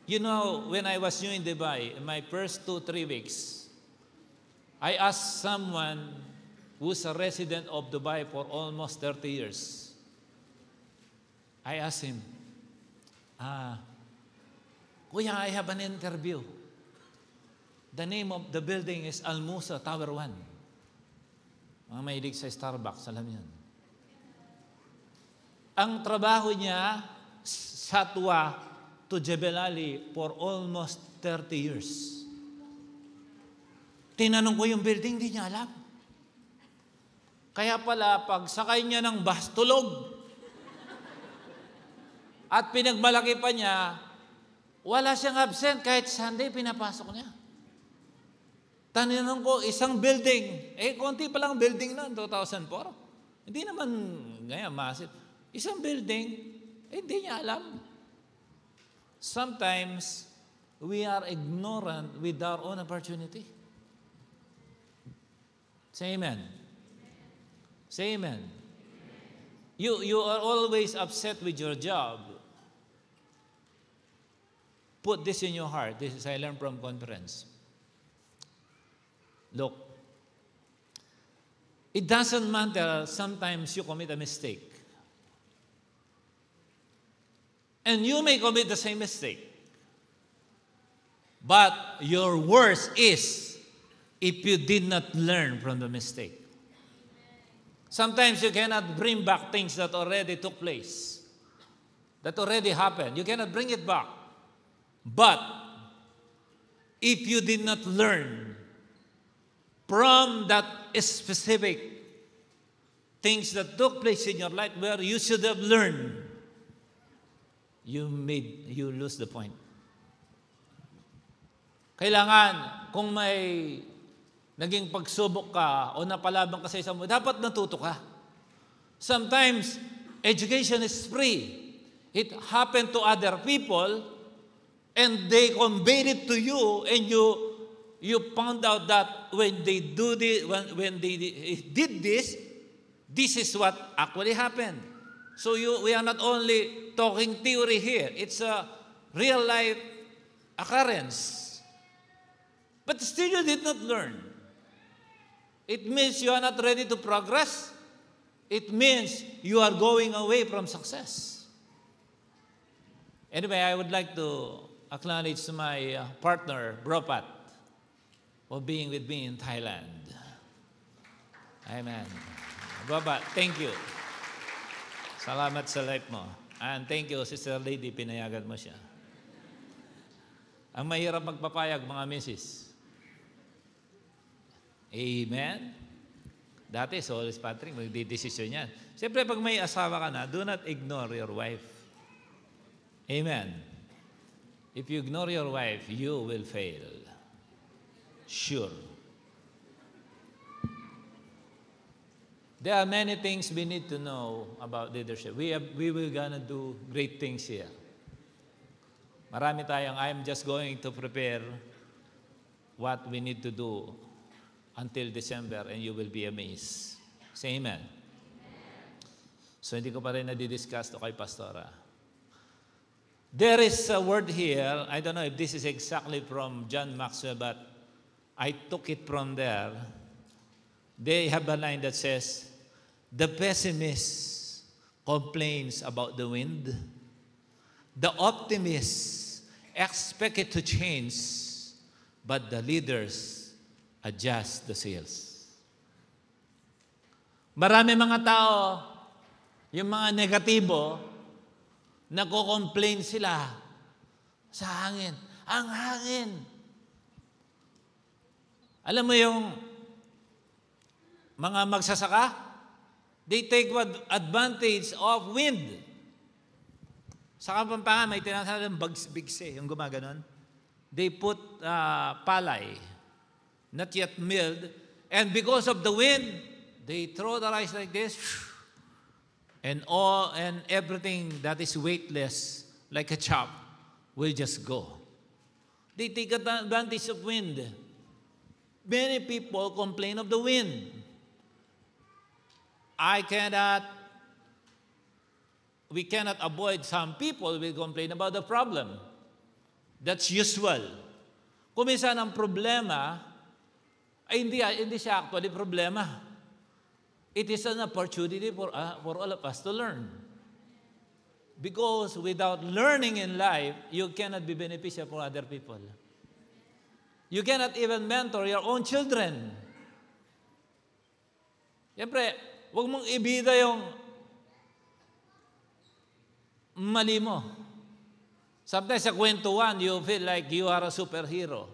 You know, when I was new in Dubai, in my first 2-3 weeks, I asked someone who's a resident of Dubai for almost 30 years. I asked him, Kuya, I have an interview. The name of the building is Al Musa Tower 1. Mga mahilig sa Starbucks, alam yan. Ang trabaho niya, Satwa to Jebel Ali for almost 30 years. Tinanong ko yung building, hindi niya alam. Kaya pala, pag sakay niya ng bus, tulog. At pinagmalaki pa niya, wala siyang absent, kahit Sunday, pinapasok niya. Tanong ko, isang building, konti pa lang building noon, 2004. Hindi naman, ngayon, massive. Isang building, hindi niya alam. Sometimes, we are ignorant with our own opportunity. Say amen. Say amen. You are always upset with your job. Put this in your heart. This is I learned from conference. Look, it doesn't matter sometimes you commit a mistake. And you may commit the same mistake. But your worst is if you did not learn from the mistake. Sometimes you cannot bring back things that already took place, that already happened. You cannot bring it back. But if you did not learn from that specific things that took place in your life where you should have learned, you lose the point. Kailangan, kung may naging pagsubok ka o napalaban ka sa isang dapat natuto ka. Sometimes, education is free. It happened to other people and they conveyed it to you and you found out that when they did this, this is what actually happened. So we are not only talking theory here. It's a real life occurrence. But still you did not learn. It means you are not ready to progress. It means you are going away from success. Anyway, I would like to acknowledge my partner, Bropat, for being with me in Thailand. Amen. Bropat, thank you. Salamat sa life mo. And thank you, Sister Lady, pinayagan mo siya. Ang mahirap magpapayag, mga misis. Amen? Dati, Solis Patrick, magdidesisyon yan. Siyempre, pag may asawa ka na, do not ignore your wife. Amen? If you ignore your wife, you will fail. Sure. There are many things we need to know about leadership. We will gonna do great things here. Marami tayong, I'm just going to prepare what we need to do until December and you will be amazed. Say amen. So hindi ko pa rin nadidiscuss to kay Pastora. There is a word here, I don't know if this is exactly from John Maxwell, but I took it from there. They have a line that says, the pessimist complains about the wind. The optimist expect it to change, but the leaders adjust the sails. Marami mga tao, yung mga negatibo, nagko-complain sila sa hangin. Ang hangin. Alam mo yung mga magsasaka, they take advantage of wind. Sa Kapampangan, may tinatawag ng bigse, yung gumaganon. They put palay, not yet milled, and because of the wind, they throw the rice like this, and everything that is weightless, like a chop, will just go. They take advantage of wind. Many people complain of the wind. We cannot avoid some people will complain about the problem. That's usual. Kung minsan ang problema, ay hindi siya actually problema. It is an opportunity for all of us to learn. Because without learning in life, you cannot be beneficial for other people. You cannot even mentor your own children. Siyempre, huwag mong ibida yung mali mo. Sometimes sa kwentuhan, you feel like you are a superhero.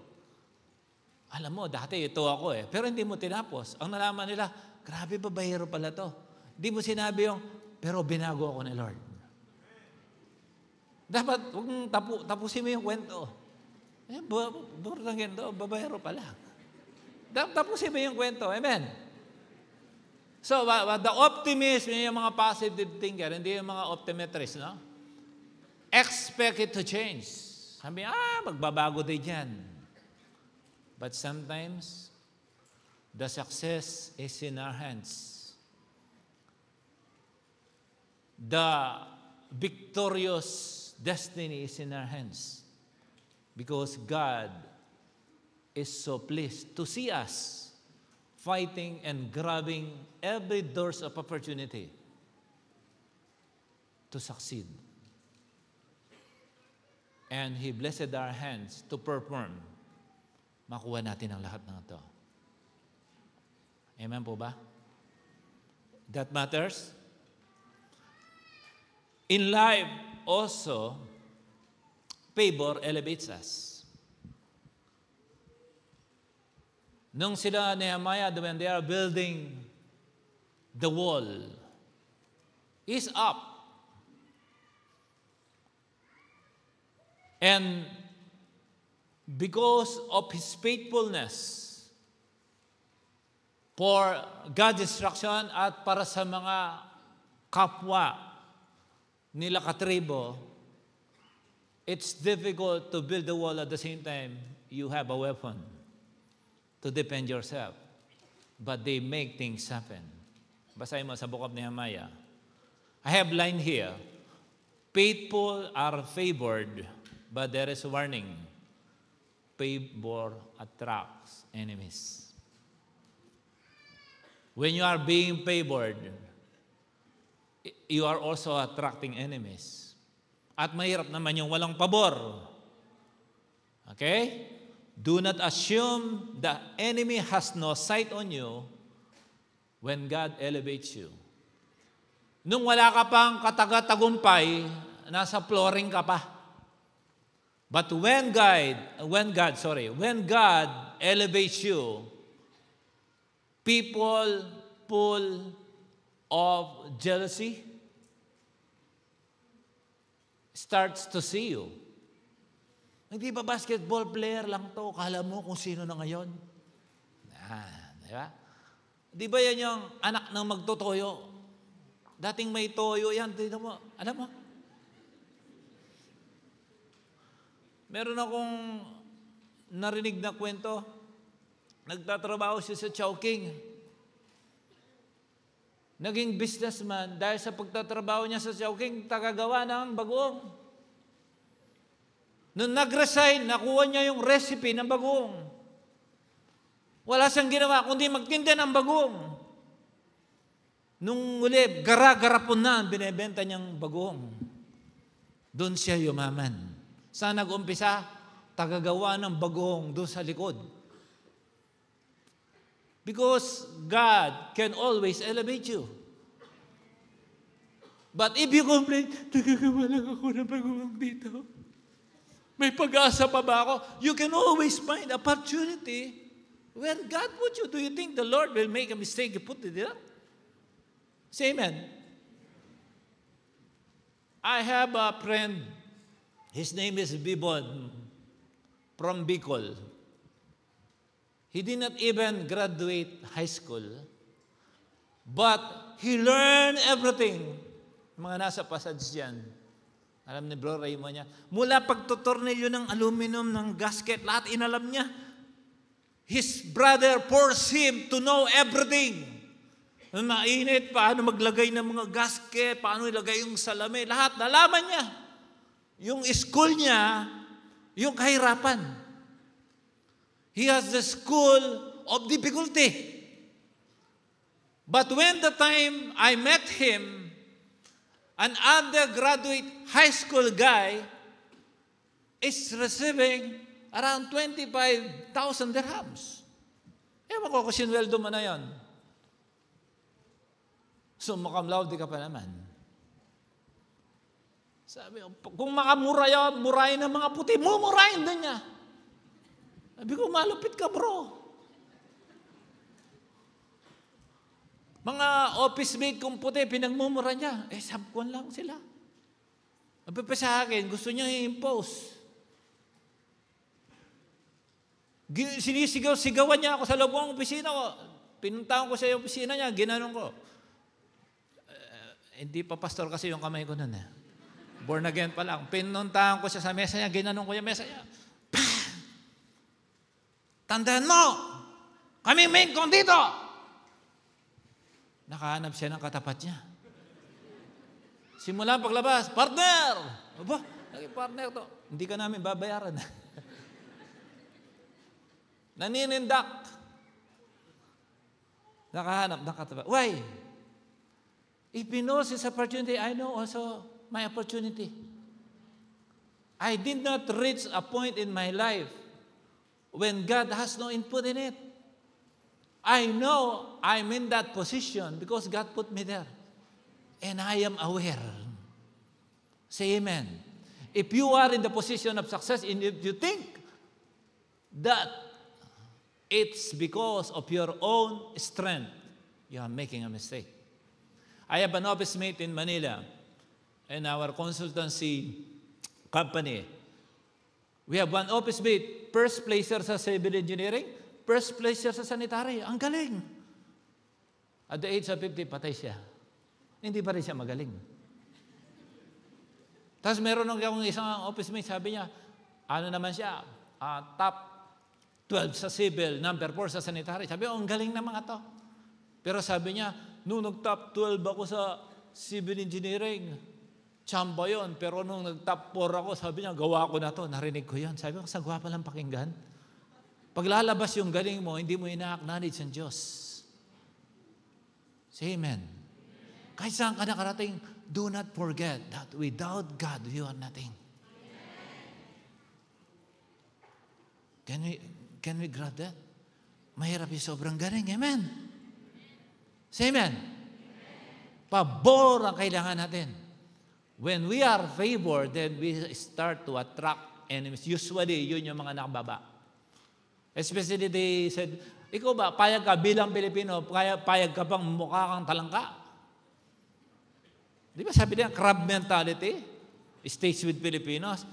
Alam mo, dati ito ako eh. Pero hindi mo tinapos. Ang nalaman nila, grabe, babayero pala to. Hindi mo sinabi yung, pero binago ako ni Lord. Dapat, huwag mong tapusin mo yung kwento. Burang ganito, babayero pala. Tapusin mo yung kwento. Amen? So, the optimist, yung mga positive thinker, hindi yung mga optometrist, no? Expect it to change. Sabi, magbabago din yan. But sometimes, the success is in our hands. The victorious destiny is in our hands. Because God is so pleased to see us fighting and grabbing every doors of opportunity to succeed. And He blessed our hands to perform. Makuha natin ang lahat ng ito. Amen po ba? That matters. In life also, favor elevates us. Nung sila Nehemiah, when they are building the wall, is up. And because of his faithfulness for God's instruction at para sa mga kapwa nila katribo, it's difficult to build the wall at the same time you have a weapon to defend yourself. But they make things happen. Basahin mo sa book of Nehemiah. I have line here. Faithful are favored, but there is warning. Favor attracts enemies. When you are being favored, you are also attracting enemies. At mahirap naman yung walang pabor. Okay? Do not assume the enemy has no sight on you when God elevates you. Nung wala ka pang kataga-tagumpay, nasa flooring ka pa. But when God elevates you, people full of jealousy starts to see you. Hindi ba basketball player lang to? Kala mo kung sino na ngayon? Di ba? Di ba yan yung anak ng magtotoyo? Dating may toyo yan. Dito mo, alam mo? Meron akong narinig na kwento. Nagtatrabaho siya sa Chowking. Naging businessman dahil sa pagtatrabaho niya sa Chowking, tagagawa ng bagoong. Nung nag-resign, nakuha niya yung recipe ng bagoong. Wala siyang ginawa, kundi magtinda ng bagoong. Nung uli, gara-garapon na ang binibenta niyang bagoong. Doon siya yumaman. Saan nag-umpisa? Tagagawa ng bagoong doon sa likod. Because God can always elevate you. But if you complain, tagagawa lang ako ng bagoong dito. May pag-asa pa ba ako? You can always find opportunity where God put you. Do you think the Lord will make a mistake to put it there? Say amen. I have a friend. His name is Bibon from Bicol. He did not even graduate high school, but he learned everything. Mga nasa passage yan. Alam ni Bro Raymond niya. Mula pagtutornilyo ng aluminum, ng gasket, lahat inalam niya. His brother forced him to know everything. Mainit, paano maglagay ng mga gasket, paano ilagay yung salamin, lahat nalaman niya. Yung school niya, yung kahirapan. He has the school of difficulty. But when the time I met him, an undergraduate high school guy is receiving around 25,000 dirhams. Ewan ko kung sinweldo mo na yan. Summa cum laude ka pa naman. Sabi, kung makamura yan, murahin ng mga puti, mumurahin din niya. Sabi ko, malupit ka bro. Mga office mate kong puti, pinagmumura niya. Sabkuan lang sila. Sabi pa sa akin, gusto niya i-impose. Sinisigaw-sigawan niya ako sa loob ng opisina ko. Pinuntahan ko sa opisina niya, ginanong ko. Hindi pa pastor kasi yung kamay ko nun eh. Born again pa lang. Pinuntahan ko siya sa mesa niya, ginanong ko yung mesa niya. Tandaan mo, kami main kong dito. Nakahanap siya ng katapat niya. Simula paglabas, partner! Aba, naging partner to. Hindi ka namin babayaran. Naninindak. Nakahanap ng katapat. Why? If he knows his opportunity, I know also my opportunity. I did not reach a point in my life when God has no input in it. I know I'm in that position because God put me there. And I am aware. Say amen. If you are in the position of success and if you think that it's because of your own strength, you are making a mistake. I have an office mate in Manila in our consultancy company. We have one office mate, first placer sa civil engineering, first placer sa sanitary. Ang galing. At the age of 50, patay siya. Hindi pa rin siya magaling. Tapos meron akong isang office mate, sabi niya, ano naman siya, top 12 sa civil, number 4 sa sanitary. Sabi, ang galing na mga to. Pero sabi niya, nung nag-top 12 ako sa civil engineering, tsamba yun. Pero nung nag-top 4 ako, sabi niya, gawa ko na to. Narinig ko yun. Sabi ko, sagwa pa lang pakinggan. Pag lalabas yung galing mo, hindi mo ina-acknowledge ang Diyos. Say amen. Kahit saan ka nakarating, do not forget that without God, you are nothing. Can we grab that? Mahirap yung sobrang galing. Amen. Say amen. Pabor ang kailangan natin. When we are favored, then we start to attract enemies. Usually, yun yung mga nakababa. Especially they said, ikaw ba, payag ka bilang Pilipino, payag ka bang mukha kang talangka? Di ba sabi niya, crab mentality stays with Filipinos.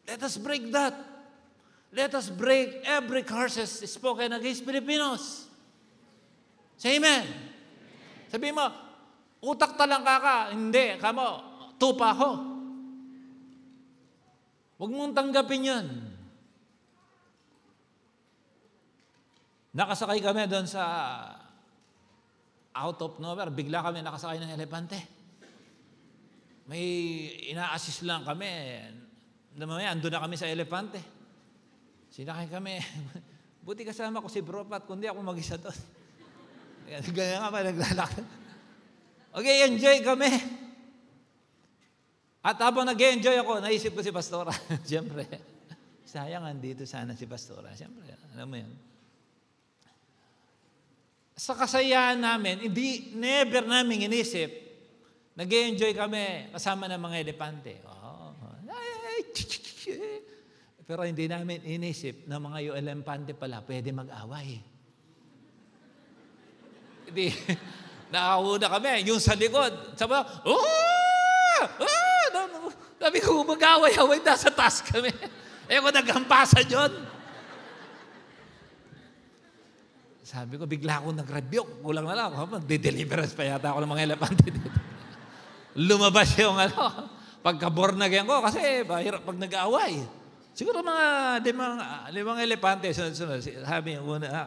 Let us break that. Let us break every curses spoken against Filipinos. Say amen. Sabi mo, utak talangka ka. Hindi, kamo, tupa ako. Huwag mong tanggapin yan. Nakasakay kami doon sa out of nowhere. Bigla kami nakasakay ng elepante. May ina-assist lang kami. Namamaya, andun na kami sa elepante. Sinakay kami. Buti kasama ko si Bropat, kundi ako mag-isa doon. Ganyan nga ba, naglalakad. Okay, enjoy kami. At habang nag-enjoy ako, naisip ko si Pastora. Siyempre, sayang andito sana si Pastora. Siyempre, alam mo yan. Sa kasayahan namin, never namin inisip, nag-enjoy kami kasama ng mga elepante. Oh. Pero hindi namin inisip na mga yung elepante pala pwede mag-away. Hindi, nakahuna kami, yung sa likod. Sabi ko, sabi ko, mag-away-away na sa taas kami. Eh, kung naghampasan yun. Sabi ko, bigla akong nag-rebuke. Kulang na lang. Di-deliverance pa yata ako ng mga elepante dito. Lumabas yung pagka-born again ko kasi mahirap pag nag-aaway. Siguro mga limang elepante, sunod-sunod. Sabi yung una,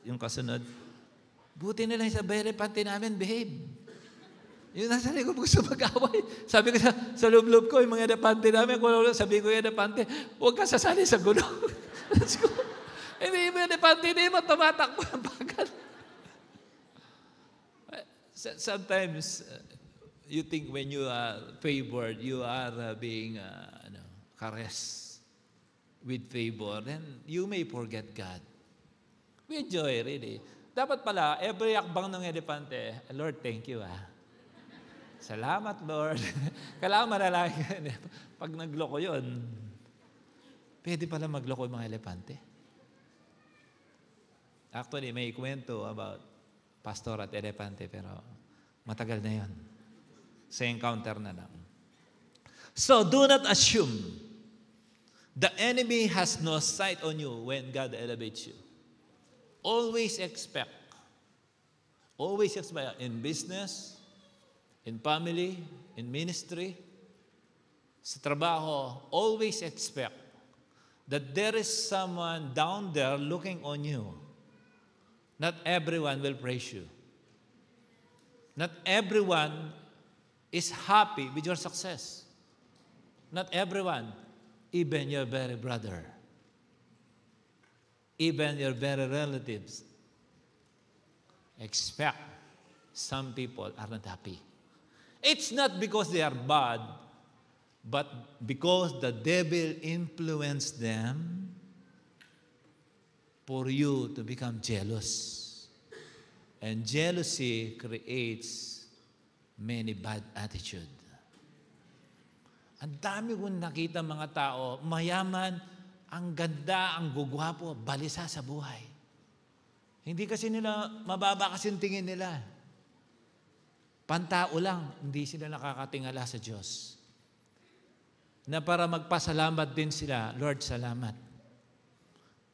yung kasunod. Buti na lang sa elepante namin, behave. Yung nasa likod gusto mag-away. Sabi ko sa loob-loob ko, yung mga elepante namin, sabi ko yung elepante, huwag ka sasali sa gulo. Let's go. Hindi yung elepante, hindi mo tumatakbo ang bagal. Sometimes, you think when you are favored, you are being caressed with favor, then you may forget God. We enjoy, really. Dapat pala, every akbang ng elepante, Lord, thank you, Salamat, Lord. Kailangan manalangin. Pag nagloko yun, pwede pala magloko yung mga elepante. Actually, may kwento about pastor at elepante, pero matagal na yun. Sa encounter na lang. So, do not assume the enemy has no sight on you when God elevates you. Always expect in business, in family, in ministry, sa trabaho, always expect that there is someone down there looking on you. Not everyone will praise you. Not everyone is happy with your success. Not everyone, even your very brother, even your very relatives, expect some people are not happy. It's not because they are bad, but because the devil influenced them for you to become jealous. And jealousy creates many bad attitude. Ang dami kong nakita mga tao, mayaman, ang ganda, ang gugwapo, balisa sa buhay. Hindi kasi nila, mababa kasi yung tingin nila. Pantao lang, hindi sila nakakatingala sa Diyos. Na para magpasalamat din sila, Lord, salamat.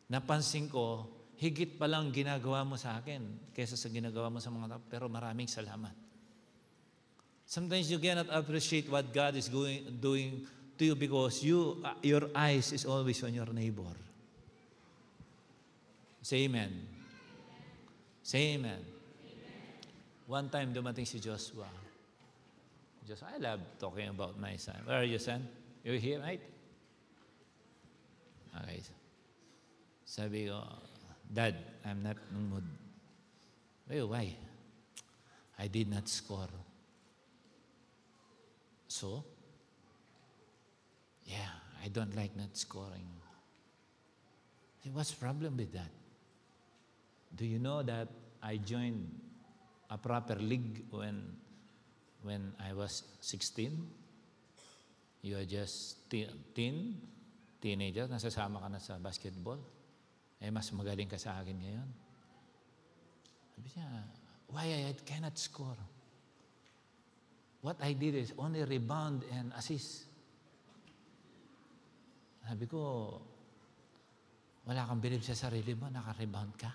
Napansin ko, higit pa lang ginagawa mo sa akin kaysa sa ginagawa mo sa mga tao, pero maraming salamat. Sometimes you cannot appreciate what God is doing to you because your eyes is always on your neighbor. Say amen. Say amen. One time, dumating si Joshua. I love talking about my son. Where are you, son? You're here, right? Okay. Sabi ko, Dad, I'm not in the mood. Well, why? I did not score. So? Yeah, I don't like not scoring. What's the problem with that? Do you know that I joined a proper league when I was 16? You are just teenager, nasasama ka na sa basketball. Mas magaling ka sa akin ngayon. Sabi niya, why I cannot score? What I did is only rebound and assist. Sabi ko, wala kang bilib sa sarili mo, naka-rebound ka.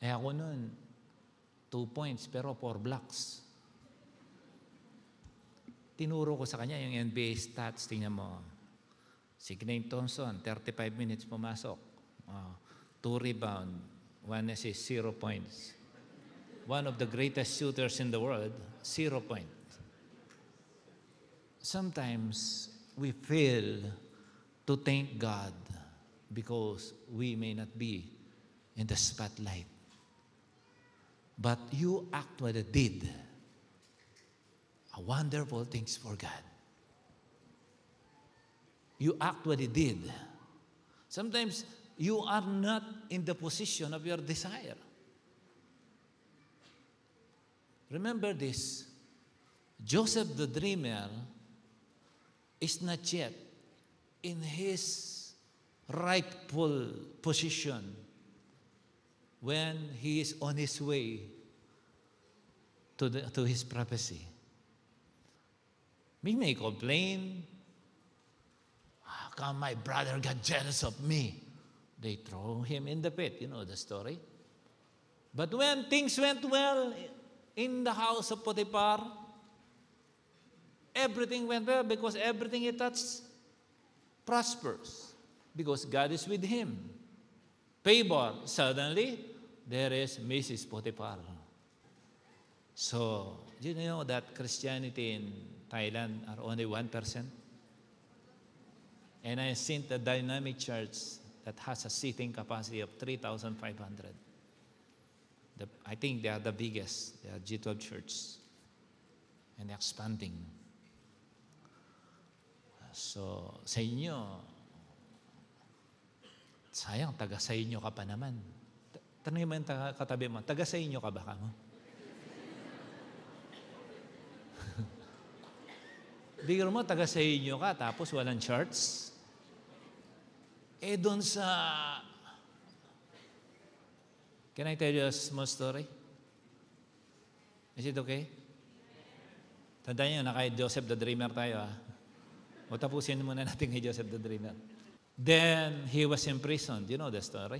Ako nun, 2 points pero 4 blocks. Tinuro ko sa kanya yung NBA stats. Tingnan mo. Si Klay Thompson, 35 minutes pumasok. 2 rebound, 1 assist, 0 points. One of the greatest shooters in the world, 0 points. Sometimes we fail to thank God because we may not be in the spotlight. But you actually did a wonderful things for God. You actually did. Sometimes you are not in the position of your desire. Remember this, Joseph the dreamer is not yet in his rightful position when he is on his way to his prophecy. We may complain, how come my brother got jealous of me? They throw him in the pit. You know the story. But when things went well in the house of Potiphar, everything went well because everything he touched prospers because God is with him. Favor, suddenly, there is Mrs. Potiphar. So, do you know that Christianity in Thailand are only 1%? And I seen the dynamic church that has a seating capacity of 3,500. I think they are the biggest. They are G12 church. And expanding. So, sa inyo, sayang, taga sa inyo ka pa naman. Tanongin mo yung katabi mo, taga sa inyo ka ba ka mo? Bigyan mo, taga sa inyo ka, tapos walang church. Doon sa... Can I tell you a small story? Is it okay? Tandaan nyo na kay Joseph the Dreamer tayo, ha? O tapusin muna natin kay Joseph the Dreamer. Then, he was imprisoned. You know the story?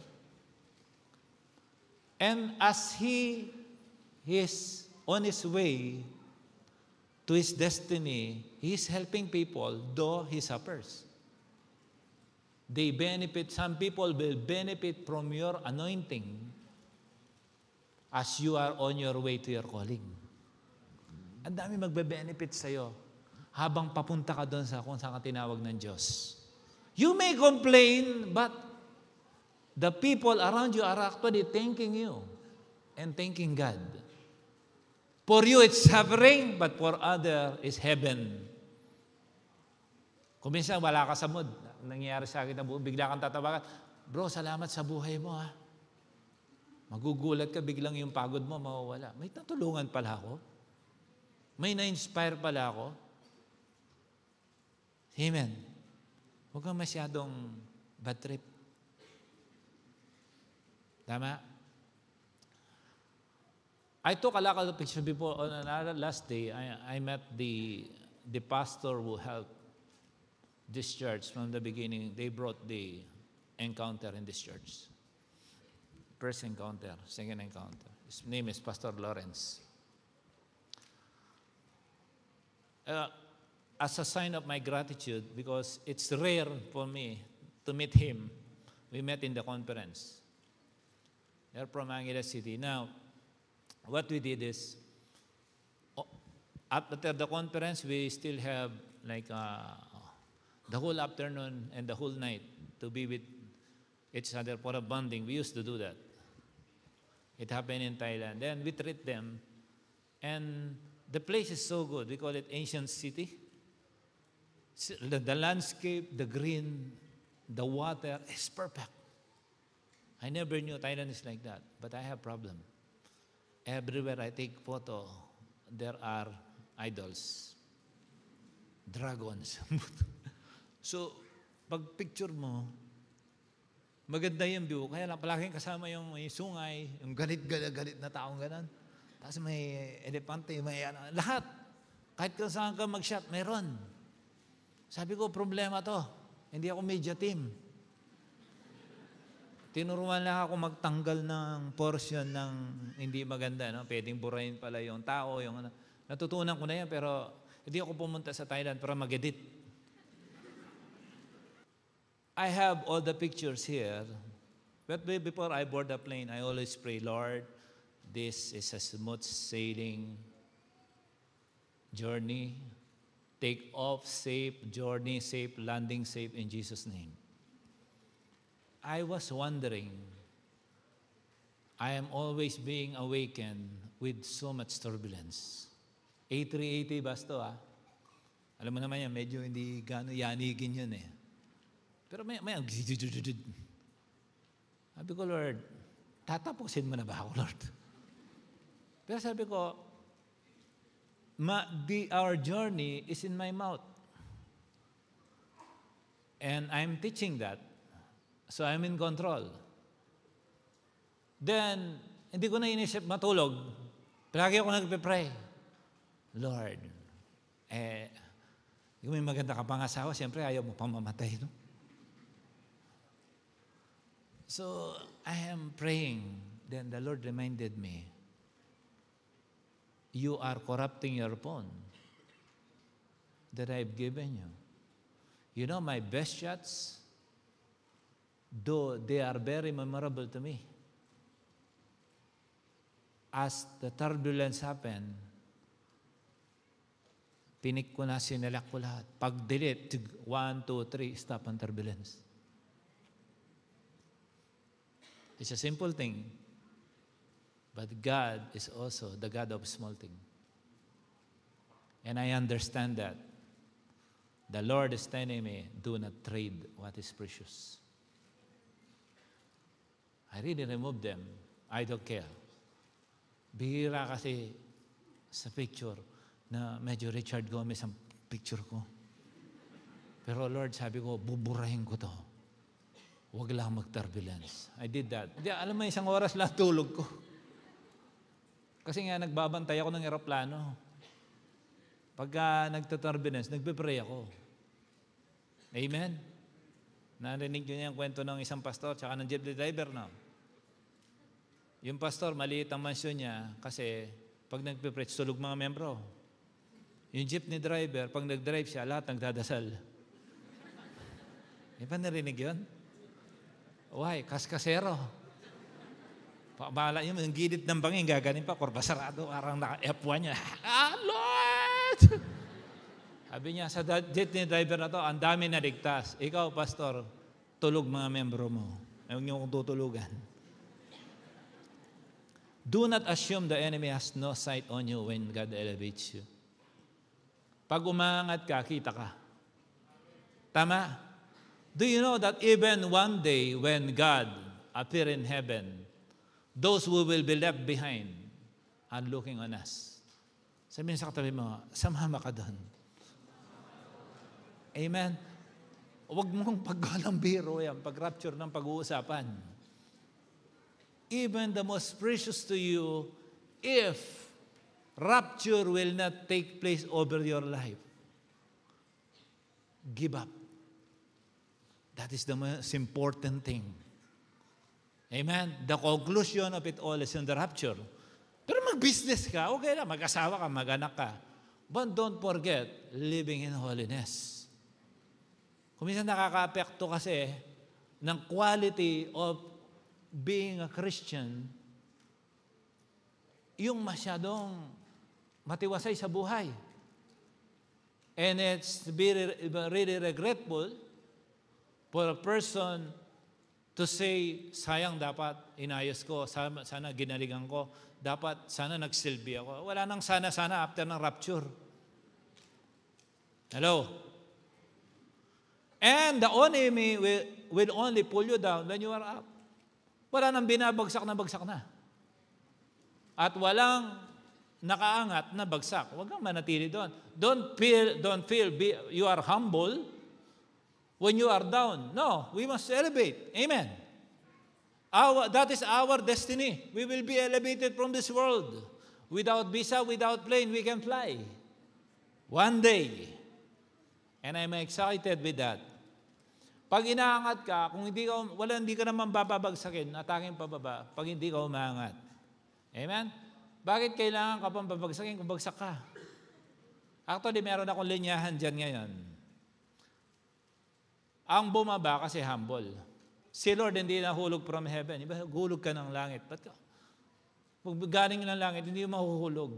And as he is on his way to his destiny, he is helping people, though he suffers. They benefit, some people will benefit from your anointing as you are on your way to your calling. Ang dami magbe-benefit sa'yo habang papunta ka doon sa kung saan ka tinawag ng Diyos. You may complain, but the people around you are actually thanking you and thanking God. For you, it's suffering, but for others, it's heaven. Kung minsan wala ka sa mood, nangyayari sa akin na bigla kang tatawagan, bro, salamat sa buhay mo, ha. Magugulat ka, biglang yung pagod mo mawawala. May natulungan pala ako. May na-inspire pala ako. Amen. Huwag kang masyadong bad trip. Tama? I took a lot of pictures before. On another last day, I met the pastor who helped this church from the beginning. They brought the encounter in this church. First encounter, second encounter. His name is Pastor Lawrence. As a sign of my gratitude, because it's rare for me to meet him, we met in the conference. They're from Angeles City. Now, what we did is, after the conference, we still have like the whole afternoon and the whole night to be with each other for a bonding. We used to do that. It happened in Thailand. Then we treat them. And the place is so good. We call it Ancient City. The landscape, the green, the water is perfect. I never knew Thailand is like that. But I have problem. Everywhere I take photo, there are idols. Dragons. So, pag picture mo, maganda yung view. Kaya lang, palaging kasama yung sungay, yung galit na taong ganon. Tapos may elepante, may lahat. Kahit kung saan ka mag-shot, meron. Sabi ko, problema to. Hindi ako media team. Tinuruan lang ako magtanggal ng portion ng hindi maganda. No? Pwedeng burahin pala yung tao. Natutunan ko na yan, pero hindi ako pumunta sa Thailand para mag-edit. I have all the pictures here. But before I board the plane, I always pray, Lord, this is a smooth sailing journey. Take off safe, journey safe, landing safe in Jesus' name. I was wondering, I am always being awakened with so much turbulence. A380 basto, ah. Alam mo naman yan, medyo hindi gano'n yanigin yun eh. Pero may sabi ko, Lord, tatapusin mo na ba ako, Lord? Pero sabi ko, our journey is in my mouth. And I'm teaching that. So I'm in control. Then, hindi ko na inisip matulog. Palagi ako nagpe-pray. Lord, yung may maganda ka pang asawa, siyempre ayaw mo pang mamatay, no? So, I am praying. Then the Lord reminded me, you are corrupting your phone that I've given you. You know, my best shots, though they are very memorable to me, as the turbulence happened, pinik ko na, sinelect ko lahat. Pag-delete, 1, 2, 3, stop ang turbulence. It's a simple thing. But God is also the God of small things. And I understand that. The Lord is telling me, do not trade what is precious. I really remove them. I don't care. Bihira kasi sa picture na medyo Richard Gomez ang picture ko. Pero Lord, sabi ko, buburahin ko to. Huwag lang mag-turbulence. I did that. Alam mo, 1 oras lang tulog ko. Kasi nga, nagbabantay ako ng eroplano. Pagka nagta-turbulence, nagpe-pray ako. Amen? Narinig nyo niya yung kwento ng isang pastor tsaka ng jeepney driver, no? Yung pastor, maliit ang mansyon niya kasi pag nagpe-preach, tulog mga membro. Yung jeepney driver, pag nag-drive siya, lahat nagdadasal. Di ba narinig yun? Why? Kaskasero. Pakabala nyo, yung gilid ng bangin, gaganin pa, korbasarado, parang naka-F1 niya. Lord! Sabi niya, sa jeepney driver na to, ang dami na ligtas. Ikaw, pastor, tulog mga membro mo. Huwag niyo kong tutulugan. Do not assume the enemy has no sight on you when God elevates you. Pag umangat ka, kita ka. Tama? Do you know that even one day when God appear in heaven, those who will be left behind are looking on us. Sabihin sa katabi mo, samahama ka doon. Amen? Huwag mong paggalang biro yan, pag-rapture ng pag-uusapan. Even the most precious to you, if rapture will not take place over your life, give up. That is the most important thing. Amen? The conclusion of it all is in the rapture. Pero mag-business ka, okay lang, mag-asawa ka, mag-anak ka. But don't forget, living in holiness. Kung minsan nakaka-apekto kasi ng quality of being a Christian, yung masyadong matiwasay sa buhay. And it's really regretful for a person to say, sayang dapat inayos ko, sana ginalingan ko, dapat sana nagsilbi ako. Wala nang sana after ng rapture. Hello? And the enemy will only pull you down when you are up. Wala nang binabagsak na. At walang nakaangat na bagsak. Huwag kang manatili doon. Don't feel you are humble when you are down. No, we must elevate. Amen. That is our destiny. We will be elevated from this world. Without visa, without plane, we can fly. One day. And I'm excited with that. Pag inaangat ka, kung hindi ka naman bababagsakin, ataking pababa, pag hindi ka umaangat. Amen? Bakit kailangan ka pang babagsakin kung bagsak ka? Actually, meron akong linyahan dyan ngayon. Ang bumaba kasi humble. Si Lord hindi nahulog from heaven. Iba, hulog ka ng langit. Ba't ka? Pag galing ng langit, hindi mahuhulog.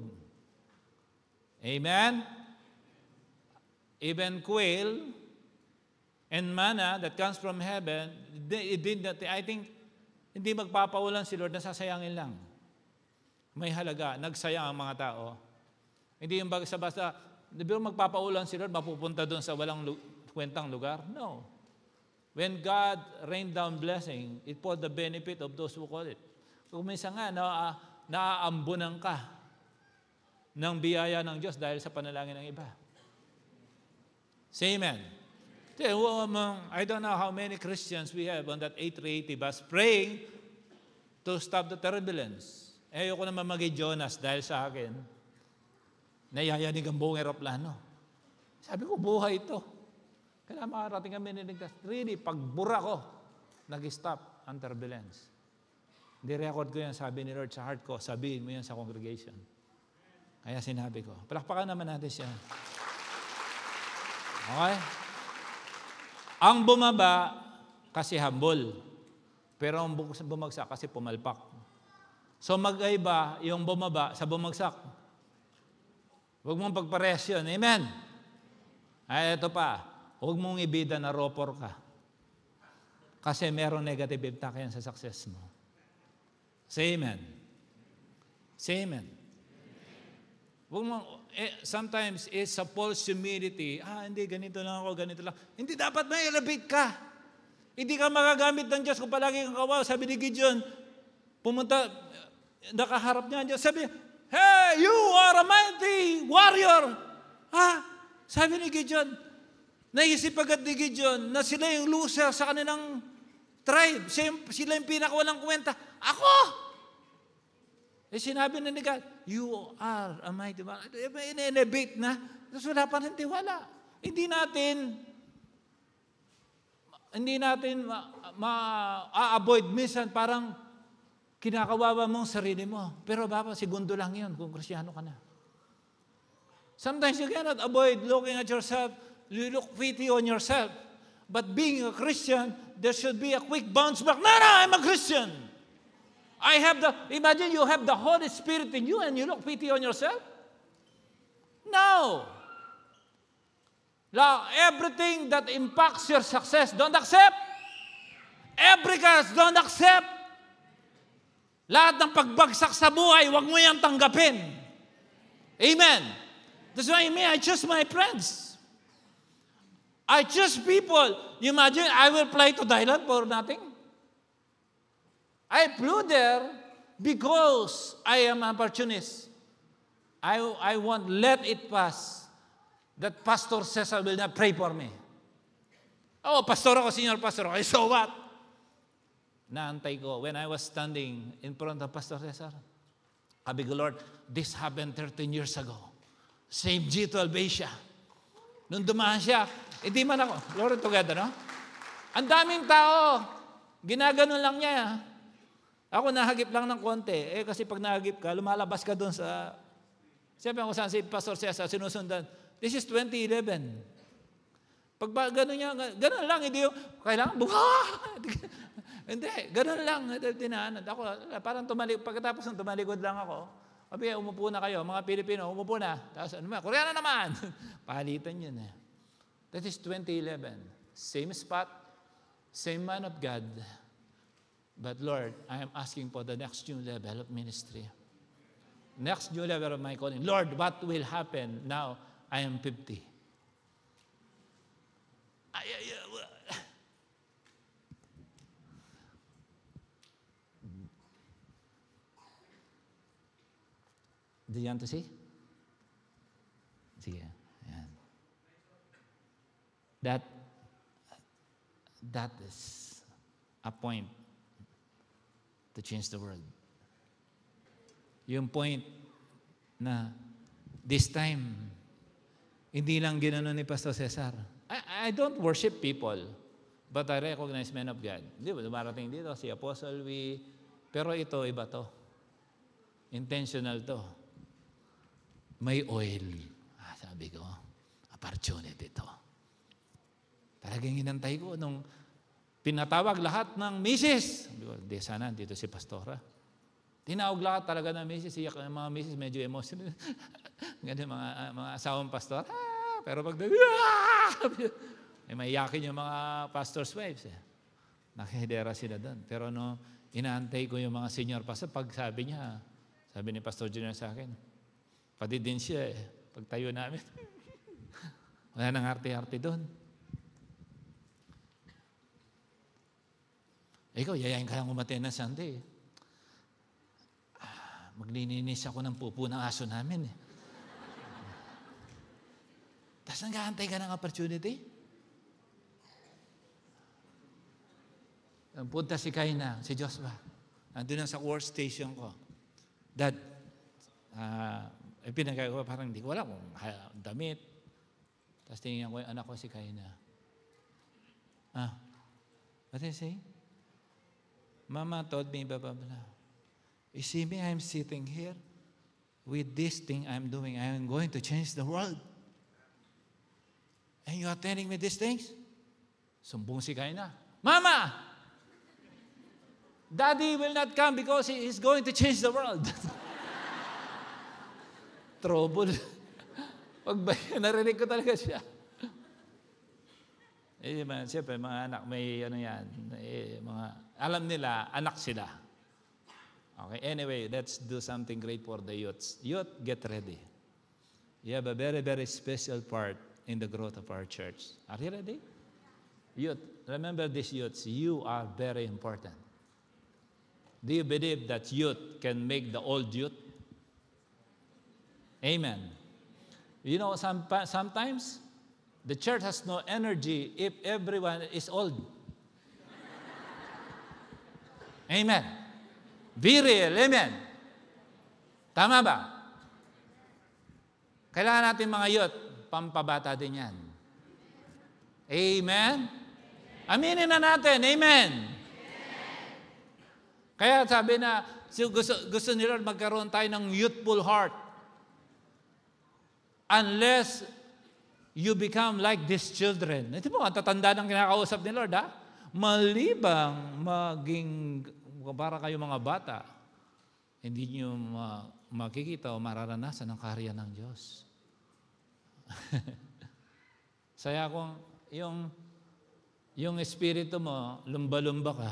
Amen? Even quail and manna that comes from heaven, I think, hindi magpapaulan si Lord, nasasayangin lang. May halaga, nagsayang ang mga tao. Hindi yung basta, di ba magpapaulan si Lord, mapupunta doon sa walang kwentang lugar? No. When God rained down blessing, it for the benefit of those who call it. Kung minsan nga, naaambunan ka ng biyaya ng Diyos dahil sa panalangin ng iba. Say amen. I don't know how many Christians we have on that A380 bus praying to stop the turbulence. Ayoko naman maging Jonas dahil sa akin, nayayanig ang buong eroplano. Sabi ko, buhay ito. Kailangan makarating kami niligtas. Really, pagbura ko, nag-stop ang turbulence. Di-record ko yan, sabi ni Lord sa heart ko, sabihin mo yan sa congregation. Kaya sinabi ko, palakpakan naman natin siya. Okay? Ang bumaba kasi humble. Pero ang bumagsak kasi pumalpak. So mag-iba yung bumaba sa bumagsak. Huwag mong pagparehas yun. Amen? Ay, ito pa. Huwag mong ibida na ropor ka. Kasi merong negative impact yan sa success mo. Say amen. Say amen. Huwag mong, sometimes it's a false humility. Hindi, ganito lang ako, ganito lang. Hindi, dapat may elevate ka. Hindi ka magagamit ng Diyos kung palagi kang kawawa. Sabi ni Gideon, pumunta, nakaharap niya ang Diyos. Sabi, hey, you are a mighty warrior. Sabi ni Gideon, naisip agad ni Gideon na sila yung loser sa kanilang tribe. Sila yung pinakawalang kwenta. Ako! Sinabi na ni God, you are a mighty warrior. In-elevate na. Tapos wala pa rin tiwala. Hindi natin ma-avoid minsan parang kinakawawa mong sarili mo. Pero baka segundo lang yun kung Kristiyano ka na. Sometimes you cannot avoid looking at yourself. You look pity on yourself. But being a Christian, there should be a quick bounce back. No, I'm a Christian. Imagine you have the Holy Spirit in you and you look pity on yourself. No. Everything that impacts your success, don't accept. Every cause, don't accept. Lahat ng pagbagsak sa buhay, huwag mo yan tanggapin. Amen. That's why I choose my friends. I choose people. You imagine, I will fly to Thailand for nothing? I flew there because I am an opportunist. I won't let it pass that Pastor Cesar will not pray for me. Pastor ako, senior pastor ako. So what? Naantay ko. When I was standing in front of Pastor Cesar, sabi ko, Lord, this happened 13 years ago. Same G12 Asia. Nung dumaan siya, hindi man ako. Lord, together, no? Ang daming tao. Ginaganon lang niya. Ako nahagip lang ng konti. Kasi pag nahagip ka, lumalabas ka doon sa... Siyempre kung saan si Pastor Cesar sinusundan. This is 2011. Pag gano'n niya, gano'n lang, hindi yung, kailangan, hindi, gano'n lang, tinaanan. Ako, parang pagkatapos ng tumalikod lang ako, sabi, umupo na kayo, mga Pilipino, umupo na. Tapos, Koreano naman. Palitan yun eh. That is 2011. Same spot, same man of God. But Lord, I am asking for the next new level of ministry. Next new level of my calling. Lord, what will happen now? I am 50. Do you want to see? Sige. Ayan. That is a point to change the world. Yung point na this time, hindi lang ginanon ni Pastor Cesar. I don't worship people, but I recognize men of God. Hindi ba, dumarating dito si Apostle V, pero ito, iba to. Intentional to. May oil. Sabi ko, opportunity to. Talagang inantay ko nung pinatawag lahat ng misis. Sabi ko, di sana, dito si Pastora. Tinawag lahat talaga ng misis. Iyak ng mga misis, medyo emotional. Ganyan mga asawang pastor. Pero pag may iyakin yung mga pastor's wives. Nakahidera sila doon. Pero inaantay ko yung mga senior pastor. Pag sabi niya, sabi ni Pastor Junior sa akin, pati din siya pag tayo namin. Wala nang arte-arte doon. Ikaw, yayain ka lang umatay ng Sunday. Maglininis ako ng pupo ng aso namin. Tapos nag-aantay ka ng opportunity? Punta si Kaina, si Joshua. Nandun sa workstation ko. Dad, pinagagawa parang hindi ko alam kung damit. Tapos tingnan ko yung anak ko si Kaina. What did I say? Mama told me, blah, blah, blah. You see me, I'm sitting here with this thing I'm doing. I'm going to change the world. And you are telling me these things? Sumbong si Kaina. Mama! Daddy will not come because he is going to change the world. Trouble. Narinig ko talaga siya. Siyempre, mga anak, may ano yan. Alam nila, anak sila. Okay, anyway, let's do something great for the youths. Youth, get ready. You have a very, very special part in the growth of our church. Are you ready? Youth, remember this, youths, you are very important. Do you believe that youth can make the old youth? Amen. You know, sometimes the church has no energy if everyone is old. Amen. Be real. Amen. Tama ba? Kailangan natin mga youth, pampabata din yan. Amen? Aminin na natin. Amen. Kaya sabi na, gusto nila magkaroon tayo ng youthful heart. Unless you become like these children. Ito po, ang tatanda ng kinakausap ni Lord, ha? Malibang maging, para kayo mga bata, hindi nyo makikita o mararanasan ang kaharian ng Diyos. Saya kung yung espiritu mo, lumba-lumba ka,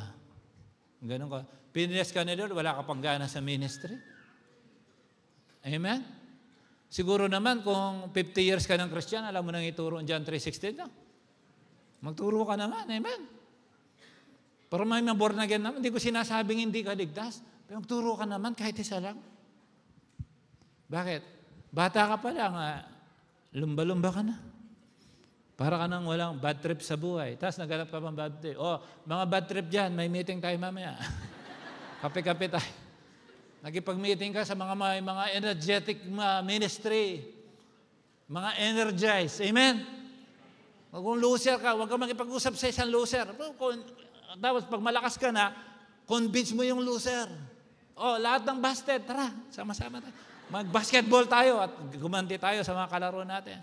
ganun ka, pinilis ka ni Lord, wala ka pang gana sa ministry. Amen? Siguro naman kung 50 years ka ng Christian, alam mo nang ituro John 3:16 na. Magturo ka naman. Amen? Pero may mga born again naman, hindi ko sinasabing hindi ka ligtas. Pero magturo ka naman kahit isa lang. Bakit? Bata ka pa lang, lumba-lumba ka na. Para ka nang walang bad trip sa buhay. Tapos naghanap ka pang bad trip. Mga bad trip dyan, may meeting tayo mamaya. Kape-kape tayo. Nakipag-meeting ka sa mga energetic ministry. Mga energized. Amen? Kung loser ka, huwag ka makipag-usap sa isang loser. Tapos pag malakas ka na, convince mo yung loser. Lahat ng busted, tara, sama-sama tayo. Mag-basketball tayo at gumanti tayo sa mga kalaro natin.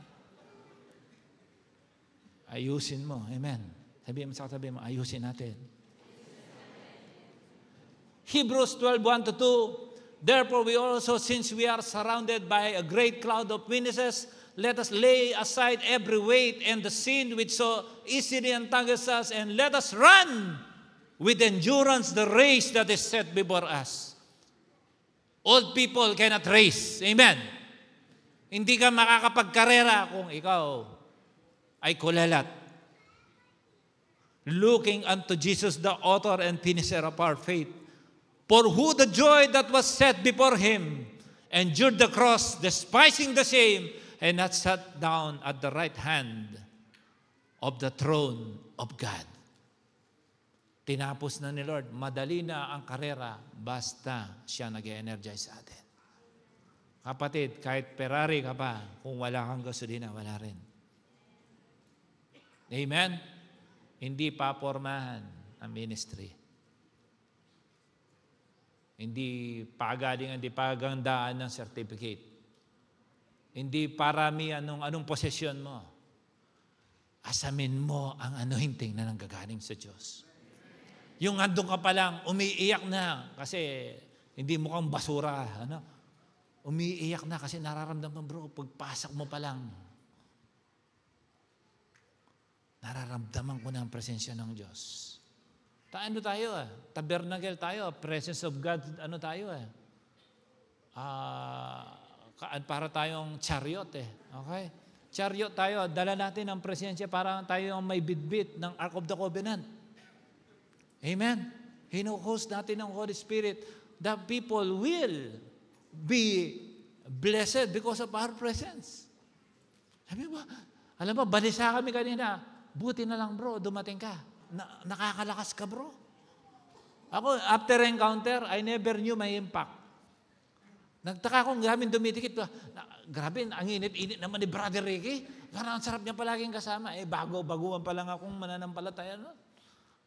Ayusin mo. Amen. Sabihin mo, ayusin natin. Hebrews 12:1-2. Therefore, we also, since we are surrounded by a great cloud of witnesses, let us lay aside every weight and the sin which so easily entangles us, and let us run with endurance the race that is set before us. Old people cannot race. Amen. Hindi ka makakapagkarera kung ikaw ay kulalat. Looking unto Jesus, the author and finisher of our faith, for who the joy that was set before him endured the cross, despising the shame, and hath sat down at the right hand of the throne of God. Tinapos na ni Lord. Madali na ang karera basta siya nag-energize sa atin. Kapatid, kahit Ferrari ka pa, kung wala kang gasolina, wala rin. Amen? Hindi papormahan ang ministry. Hindi pagalingan, hindi pagandaan ng certificate. Hindi paramihan anong posesyon mo. Asamin mo ang anointing na nanggagaling sa Diyos. Yung andun ka pa lang, umiiyak na kasi hindi mo kang basura. Umiiyak na kasi nararamdaman, bro, pagpasok mo pa lang. Nararamdaman ko na ang presensya ng Diyos. Tayo tabernacle tayo, presence of God, tayo para tayong chariot okay? Chariot tayo, dala natin ang presensya para tayo ang may bitbit ng Ark of the Covenant. Amen? Hinuhost natin ng Holy Spirit. The people will be blessed because of our presence. Sabi mo, alam mo, balisa kami kanina. Buti na lang bro, dumating ka. Nakakalakas ka bro. Ako, after encounter, I never knew my impact. Nagtaka akong gamin dumitikit. Grabe, ang init-init naman ni Brother Ricky. Parang ang sarap niya palaging kasama. Baguhan pa lang akong mananampalataya. No?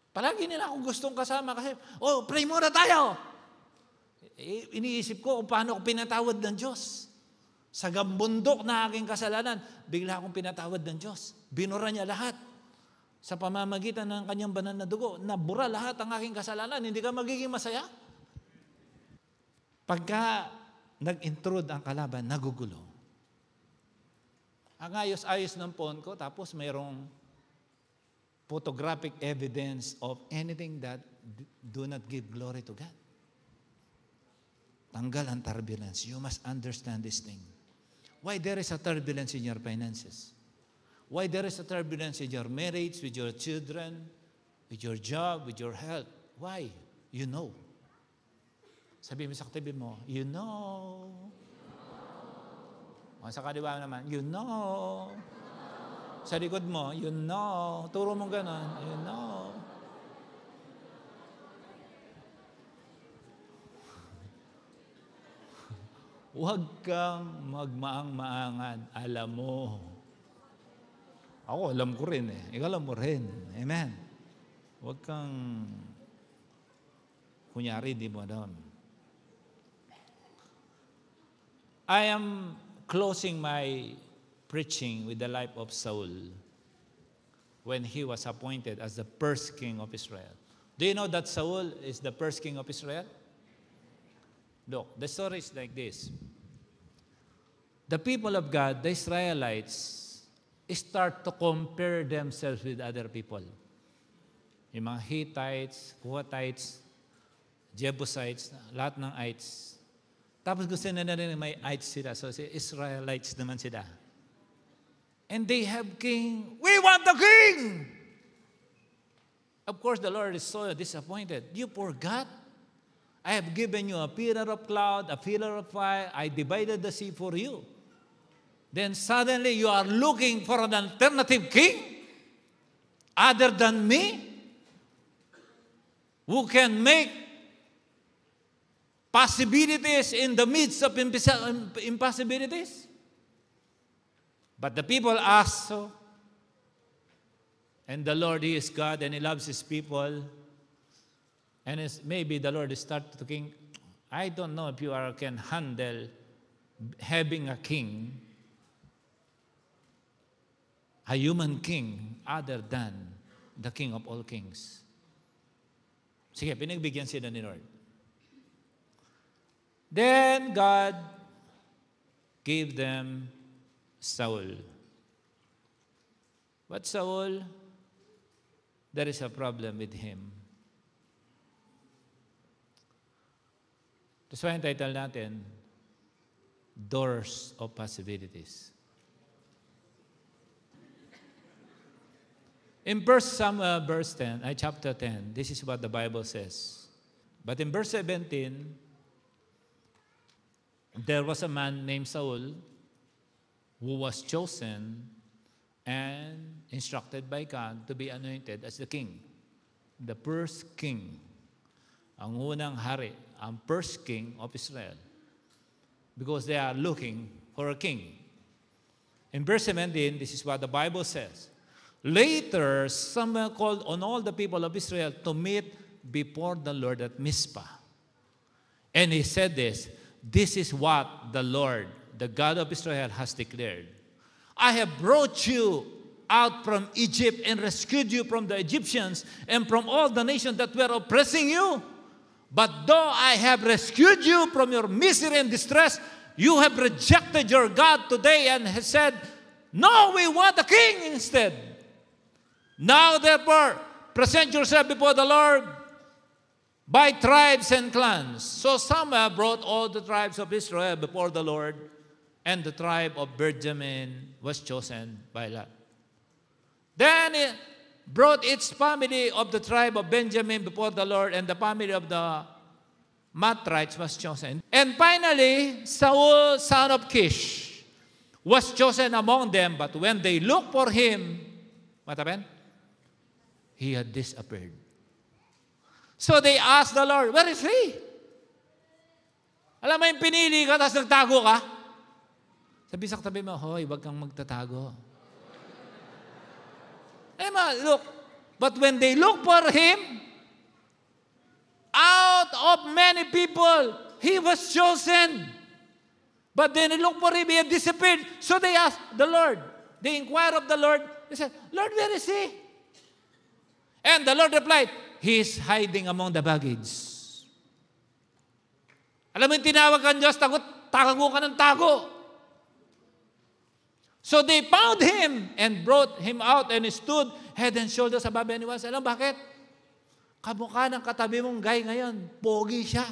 Palagi nila akong gustong kasama kasi, pray muna tayo. Iniisip ko kung paano ako pinatawad ng Diyos. Sa gambundok na aking kasalanan, bigla akong pinatawad ng Diyos. Binura niya lahat. sa pamamagitan ng kanyang banal na dugo, nabura lahat ang aking kasalanan, hindi ka magiging masaya. Pagka nag-intrude ang kalaban, nagugulo. Ang ayos-ayos ng phone ko, tapos mayroong photographic evidence of anything that do not give glory to God. Tanggal ang turbulence. You must understand this thing. Why there is a turbulence in your finances? Why there is a turbulence in your marriage, with your children, with your job, with your health? Why? You know. Sabi mo sa katabi mo, you know. O sa kaliwa naman, you know. Sa likod mo, you know. Turo mo ganon, you know. Huwag kang magmaang-maangan. Alam mo. Ako, alam ko rin eh. Ikaw alam mo rin. Amen. Huwag kang kunyari, di mo alam. I am closing my preaching with the life of Saul when he was appointed as the first king of Israel. Do you know that Saul is the first king of Israel? Look, the story is like this. The people of God, the Israelites, start to compare themselves with other people. Yung mga Hittites, Puhathites, Jebusites, lahat ng ites. Tapos gusto na rin may ites sila. So si Israelites naman sila. And they have king. We want the king! Of course, the Lord is so disappointed. You forgot? I have given you a pillar of cloud, a pillar of fire. I divided the sea for you. Then suddenly you are looking for an alternative king other than me, who can make possibilities in the midst of impossibilities. But the people ask so, and the Lord, He is God and He loves His people. And maybe the Lord is starting to think, I don't know if you can handle having a king, a human king, other than the King of all kings. Sige, pinagbigyan sila ni Lord. Then God gave them Saul. But Saul, there is a problem with him. That's why ang title natin, Doors of Possibilities. In Samuel verse 10, chapter 10, this is what the Bible says. But in verse 17, there was a man named Saul who was chosen and instructed by God to be anointed as the king. The first king. Ang unang hari, ang first king of Israel. Because they are looking for a king. In verse 17, this is what the Bible says. Later, Samuel called on all the people of Israel to meet before the Lord at Mizpah. And he said this is what the Lord, the God of Israel, has declared. I have brought you out from Egypt and rescued you from the Egyptians and from all the nations that were oppressing you. But though I have rescued you from your misery and distress, you have rejected your God today and have said, no, we want a king instead. Now, therefore, present yourself before the Lord by tribes and clans. So Samuel brought all the tribes of Israel before the Lord, and the tribe of Benjamin was chosen by Lot. Then he brought each family of the tribe of Benjamin before the Lord, and the family of the Matrites was chosen. And finally, Saul, son of Kish, was chosen among them, but when they looked for him, what happened? He had disappeared. So they asked the Lord, where is he? Alam mo yung pinili ka, tapos nagtago ka? Sabi sa katabi mo, hoy, wag kang magtatago. Look, but when they look for him, out of many people, he was chosen. But then they looked for him, he had disappeared. So they asked the Lord. They inquired of the Lord. They said, Lord, where is he? And the Lord replied, He is hiding among the baggage. Alam mo yung tinawag kang Diyos, tago ka ng tago. So they found him and brought him out and he stood head and shoulders above anyone. Alam bakit? Kamukha ng katabi mong guy ngayon, pogi siya.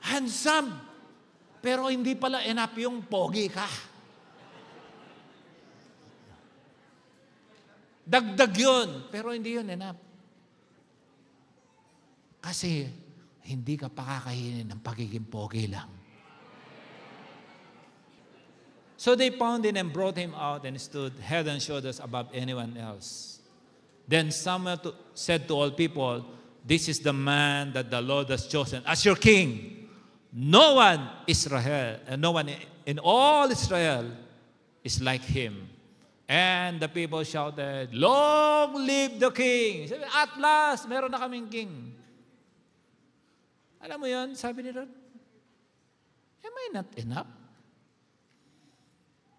Handsome. Pero hindi pala enough yung pogi ka. Dagdag yun, pero hindi yun enough. Kasi hindi ka pakakainin ng pagiging pogi lang. So they found him and brought him out and stood head and shoulders above anyone else. Then Samuel said to all people, This is the man that the Lord has chosen as your king. No one in all Israel is like him. And the people shouted, Long live the king! Sabi, at last, meron na kaming king. Alam mo yun, sabi ni Lord, am I not enough?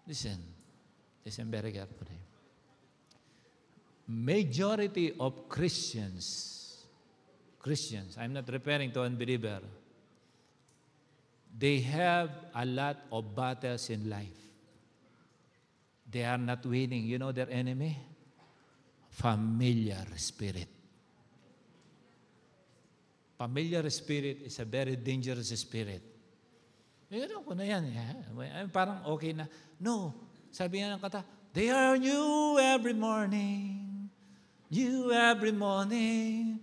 Listen very carefully. Majority of Christians, I'm not referring to unbeliever, they have a lot of battles in life. They are not winning. You know their enemy? Familiar spirit. Familiar spirit is a very dangerous spirit. Mayroon ko na yan. Parang okay na. No. Sabi nga ng kata, they are new every morning. New every morning.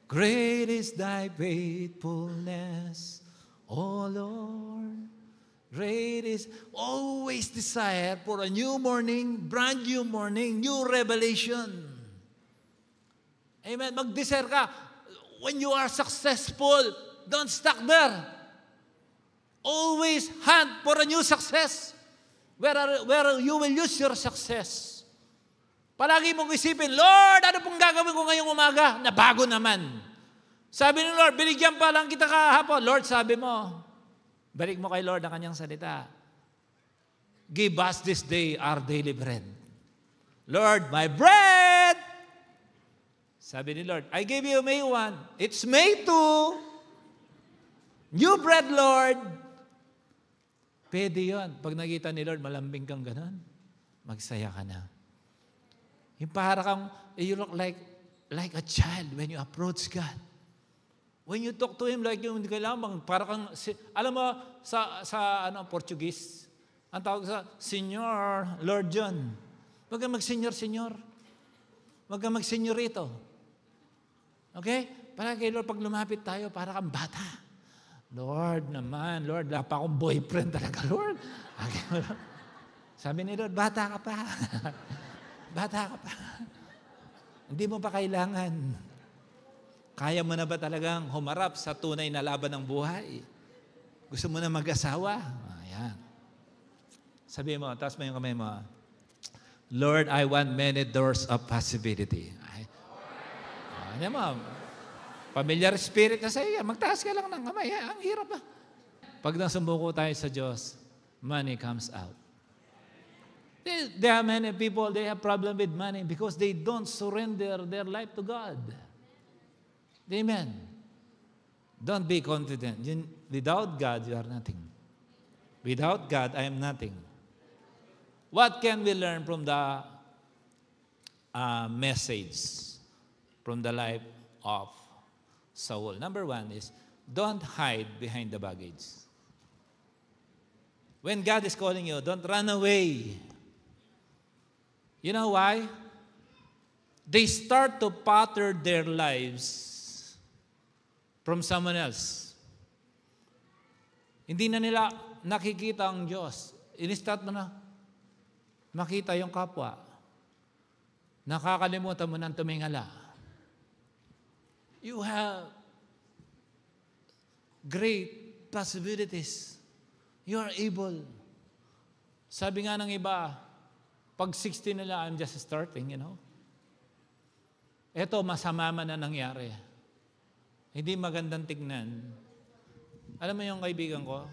Great is thy faithfulness, O Lord. Great is always desire for a new morning, brand new morning, new revelation. Amen. Mag-desire ka. When you are successful, don't stuck there. Always hunt for a new success. Where you will use your success. Palagi mong isipin, Lord, ano pong gagawin ko ngayong umaga? Na bago naman. Sabi ni Lord, binigyan pa lang kita kahapon. Lord, sabi mo, balik mo kay Lord ang kanyang salita. Give us this day our daily bread. Lord, my bread! Sabi ni Lord, I gave you May 1. It's May 2. New bread, Lord. Pwede yun. Pag nakita ni Lord, malambing kang ganon, magsaya ka na. Yung para kang, you look like a child when you approach God. When you talk to Him, like yung hindi kailangan, para kang, alam mo, sa Portuguese, ang tawag sa, Senyor, Lord John. Huwag kang mag-senyor. Huwag kang mag-senyorito. Okay? Para kay Lord, pag lumapit tayo, para kang bata. Lord naman, Lord, wala pa akong boyfriend talaga, Lord. Okay. Sabi ni Lord, bata ka pa. Bata ka pa. Hindi mo pa kailangan. Kaya mo na ba talagang humarap sa tunay na laban ng buhay? Gusto mo na mag-asawa? Ayan. Sabi mo, taas mo yung kamay mo. Lord, I want many doors of possibility. Ayan mo. Familiar spirit na sa iyo. Magtaas ka lang ng kamay. Ang hirap ba? Pag nasumbuko tayo sa Diyos, money comes out. There are many people, they have problem with money because they don't surrender their life to God. Amen. Don't be confident. Without God, you are nothing. Without God, I am nothing. What can we learn from the message from the life of Saul? Number one is, don't hide behind the baggage. When God is calling you, don't run away. You know why? They start to pattern their lives from someone else. Hindi na nila nakikita ang Diyos. In-start mo na makita yung kapwa. Nakakalimutan mo ng tumingala. You have great possibilities. You are able. Sabi nga ng iba, pag 60 nila, I'm just starting, you know. Ito, masama man na nangyari. Hindi magandang tignan. Alam mo yung kaibigan ko?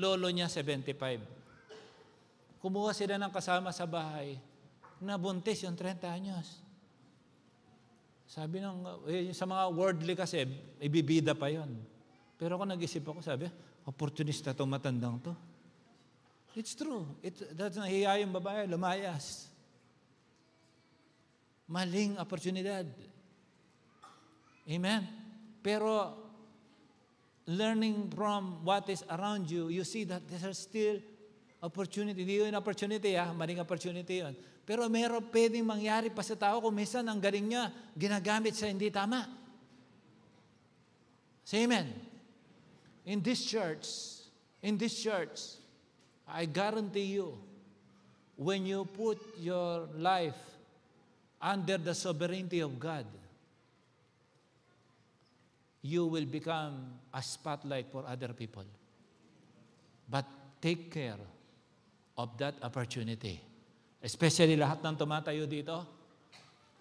Lolo niya, 75. Kumuha sila ng kasama sa bahay. Nabuntis yung 30 anyos. Sabi sa mga worldly kasi, ibibida pa yon. Pero ako nag-isip ako, sabi, opportunista itong matandang to. It's true. That's nahiya yung babae, lumayas. Maling oportunidad. Amen? Pero, learning from what is around you, you see that there's still opportunity. Hindi yun opportunity, maling opportunity yun. Pero meron pwedeng mangyari pa sa tao kung minsan ang galing niya ginagamit sa hindi tama. Say amen. In this church, I guarantee you, when you put your life under the sovereignty of God, you will become a spotlight for other people. But take care of that opportunity. Especially lahat ng tumatayo dito,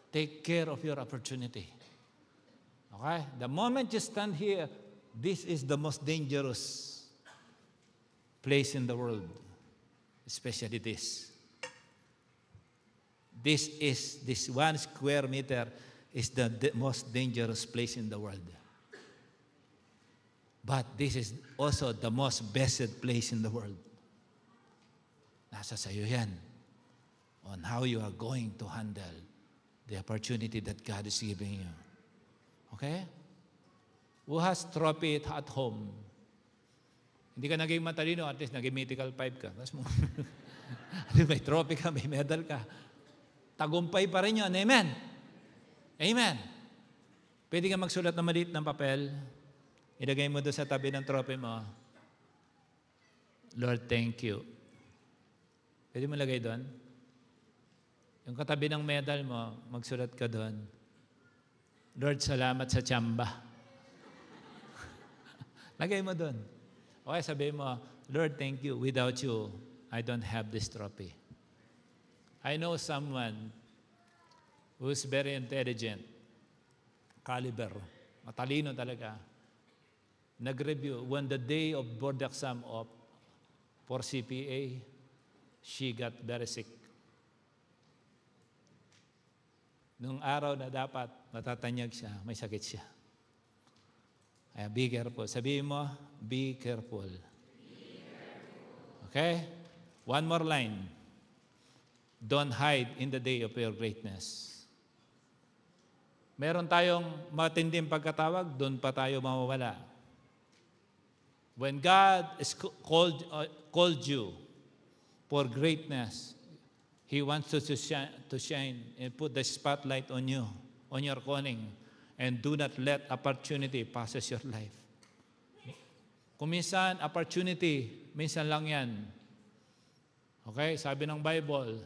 take care of your opportunity. Okay? The moment you stand here, this is the most dangerous place in the world. Especially this. This 1 square meter is the most dangerous place in the world. But this is also the most blessed place in the world. Nasa sayo yan. On how you are going to handle the opportunity that God is giving you. Okay? Who has trophy at home? Hindi ka naging matalino, at least naging mythical 5 ka. Tapos mo, may trophy ka, may medal ka. Tagumpay pa rin yun. Amen? Amen. Pwede ka magsulat na maliit ng papel. Ilagay mo doon sa tabi ng trophy mo. Lord, thank you. Pwede mo lagay doon? Yung katabi ng medal mo, magsulat ka doon. Lord, salamat sa tsamba. Lagay mo doon. Okay, sabihin mo, Lord, thank you. Without you, I don't have this trophy. I know someone who's very intelligent, caliber, matalino talaga. Nag-review, when the day of board exam for CPA, she got very sick. Nung araw na dapat matatanyag siya, may sakit siya. Kaya be careful. Sabihin mo, be careful. Okay? One more line. Don't hide in the day of your greatness. Meron tayong matinding pagkatawag, doon pa tayo mawawala. When God is called you for greatness, He wants you to shine and put the spotlight on you, on your calling, and do not let opportunity passes your life. Kung minsan, opportunity, minsan lang yan. Okay? Sabi ng Bible,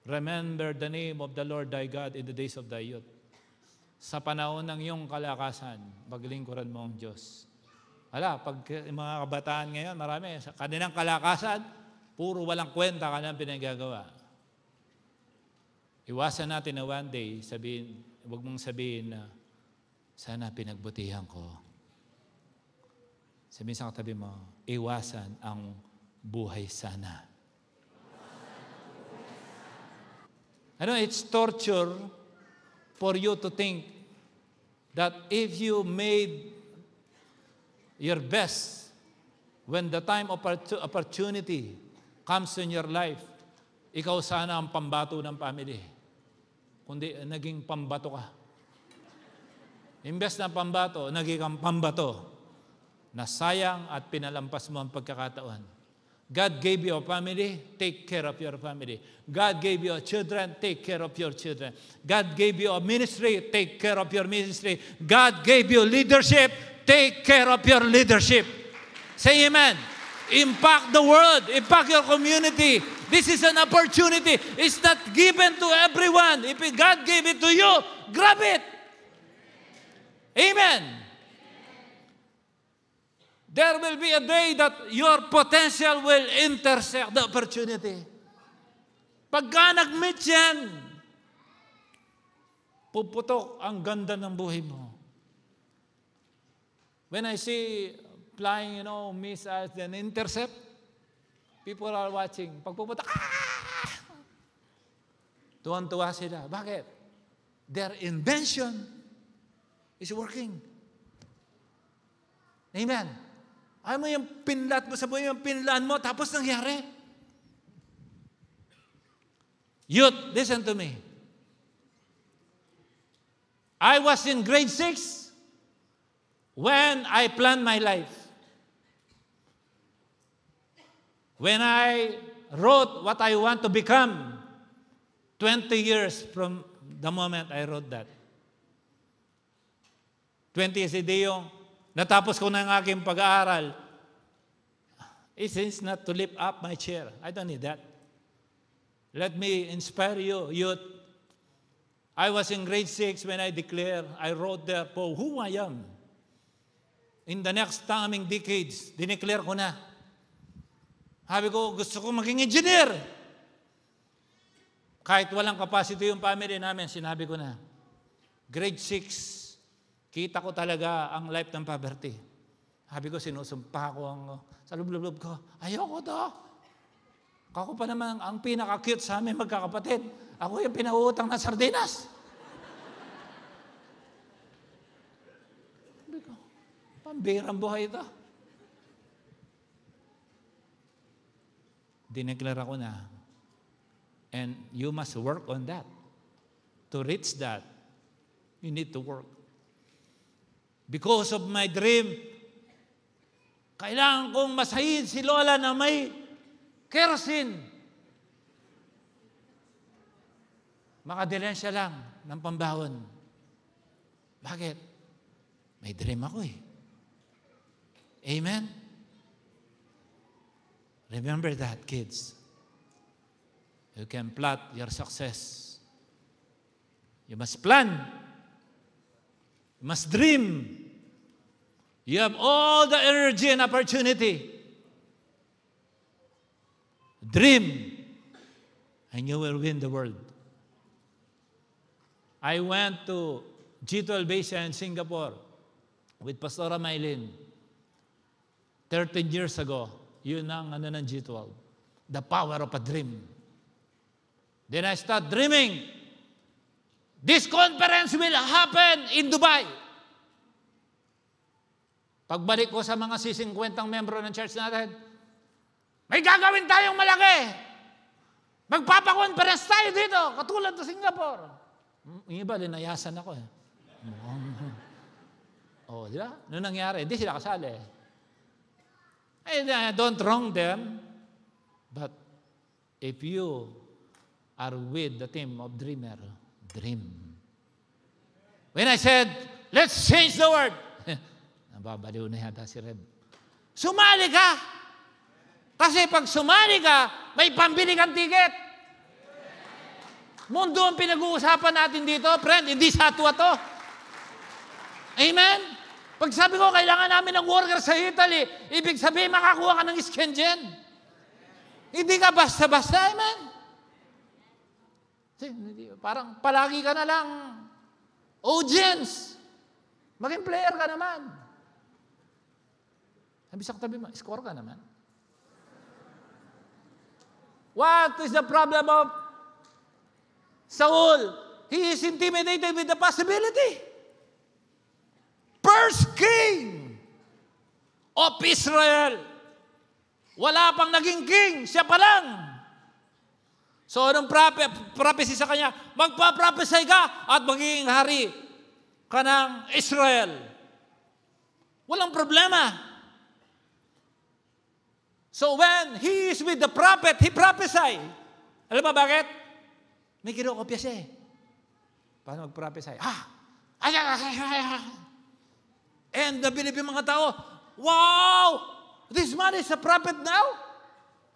remember the name of the Lord thy God in the days of thy youth. Sa panahon ng iyong kalakasan, paglingkuran mo ang Diyos. Pag mga kabataan ngayon, marami, sa kanilang kalakasan, puro walang kwenta kanilang pinagagawa. Iwasan natin na one day, huwag mong sabihin na, sana pinagbutihan ko. Sabihin sa katabi mo, iwasan ang buhay sana. It's torture for you to think that if you made your best when the time of opportunity comes in your life, ikaw sana ang pambato ng family. Kundi naging pambato ka. Imbes na pambato, naging pambato na sayang at pinalampas mo ang pagkakataon. God gave you a family, take care of your family. God gave you children, take care of your children. God gave you a ministry, take care of your ministry. God gave you leadership, take care of your leadership. Say amen. Impact the world, impact your community. This is an opportunity. It's not given to everyone. If God gave it to you, grab it. Amen. There will be a day that your potential will intersect the opportunity. Pagka nag-meet yan, puputok ang ganda ng buhay mo. When I see flying, missiles and intercept, people are watching. Pag puputok, tuwan-tuwa sila. Bakit? their invention is working. Amen. Ayaw mo yung pinlat mo sa buhay, yung pinlan mo, tapos nangyari. Youth, listen to me. I was in grade 6 when I planned my life. When I wrote what I want to become, 20 years from the moment I wrote that. 20 years, hindi yung natapos ko na ang aking pag-aaral. It is not to lift up my chair. I don't need that. Let me inspire you, youth. I was in grade 6 when I wrote there for who I am. In the next coming decades, dineclare ko na. Sabi ko, gusto ko maging engineer. Kahit walang capacity yung family namin, sinabi ko na. Grade 6, kita ko talaga ang life ng poverty. Sabi ko, sinusumpa ko sa lub-lub ko, ayoko to. Ako pa naman ang pinaka-cute sa amin magkakapatid. Ako yung pinauutang ng sardinas. Sabi ko, pambirang buhay ito. Dineklara ko na. And you must work on that. To reach that, you need to work. Because of my dream, kailangan kong masahin si Lola na may kerosene. Makadilan siya lang ng pambawon. Bakit? May dream ako eh. Amen? Remember that, kids. You can plot your success. You must plan. You must dream. You have all the energy and opportunity. Dream, and you will win the world. I went to G12 Asia in Singapore with Pastora Maylin 13 years ago. Yun ang ng G12. The power of a dream. Then I start dreaming. This conference will happen in Dubai. Pagbalik ko sa mga 50 membro ng church natin, may gagawin tayong malaki. Magpapakonference tayo dito, katulad sa Singapore. Yung iba, linayasan ako eh. Oh, di ba? Noong nangyari, hindi sila kasali. Don't wrong them. But if you are with the team of dreamer, dream. When I said, let's change the word, nababaliw na yata si Reb. Sumali ka! Kasi pag sumali ka, may pambili kang ticket. Mundo ang pinag-uusapan natin dito, friend, hindi satwa to. Amen? Pag sabi ko, kailangan namin ng worker sa Italy, ibig sabihin, makakuha ka ng Schengen. Hindi ka basta-basta, amen? Parang palagi ka na lang audience. Maging player ka naman. Sabi sa katabi mo, score ka naman. What is the problem of Saul? He is intimidated with the possibility. First king of Israel. Wala pang naging king, siya pa lang. So anong prophecy sa kanya? Magpa-prophesy ka at magiging hari ka ng Israel. Walang problema. So when he is with the prophet, he prophesy. Alam mo bakit? May kinokopya siya eh. Paano mag-prophesy? And nabilib yung mga tao, wow! This man is a prophet now?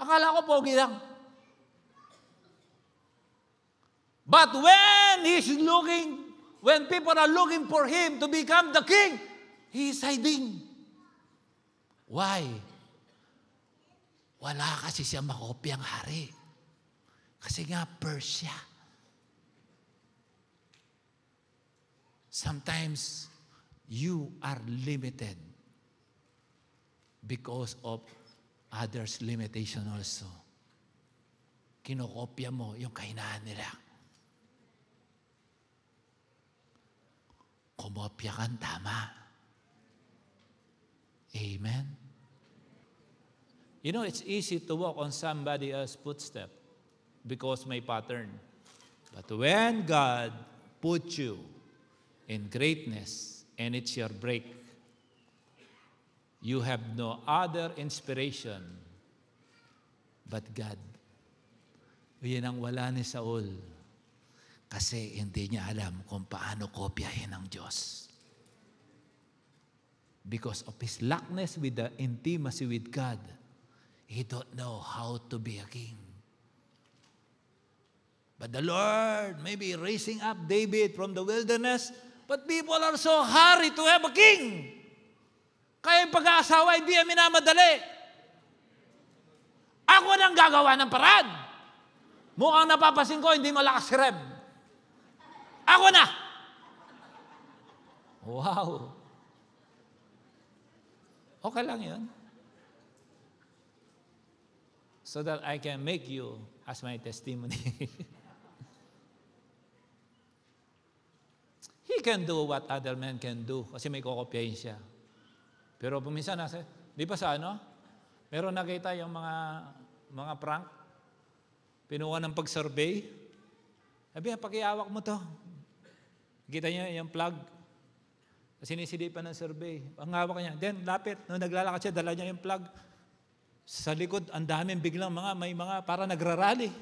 Akala ko pogi lang. But when people are looking for him to become the king, he is hiding. Why? Wala kasi siya makopyang hari. Kasi nga Persia. Sometimes, you are limited because of others' limitation also. Kinokopya mo yung kahinaan nila. kumopya kang tama. Amen? You know, it's easy to walk on somebody else's footstep because may pattern. But when God put you in greatness and it's your break, you have no other inspiration but God. Yan ang wala ni Saul. Kasi hindi niya alam kung paano kopyahin ang Diyos. Because of his lackness with the intimacy with God, he don't know how to be a king. But the Lord may be raising up David from the wilderness, but people are so hurried to have a king. Kaya yung pag-aasawa, hindi yan minamadali. Ako nang gagawa ng paraan. Mukhang napapasin ko, hindi malakas si Reb. Ako na! Wow! Okay lang yun. So that I can make you as my testimony. He can do what other men can do kasi may kokopyahin siya. Pero puminsan nasa, di ba sa ano? Meron nakita yung mga prank, pinuha ng pag-survey. Sabi niya, pakiawak mo to. Kita niya yung plug. Sinisilipan ng survey. Ang hawak niya. Then, lapit. Nung naglalakad siya, dala niya yung plug. Sa likod, ang daming biglang may mga para nagrarally.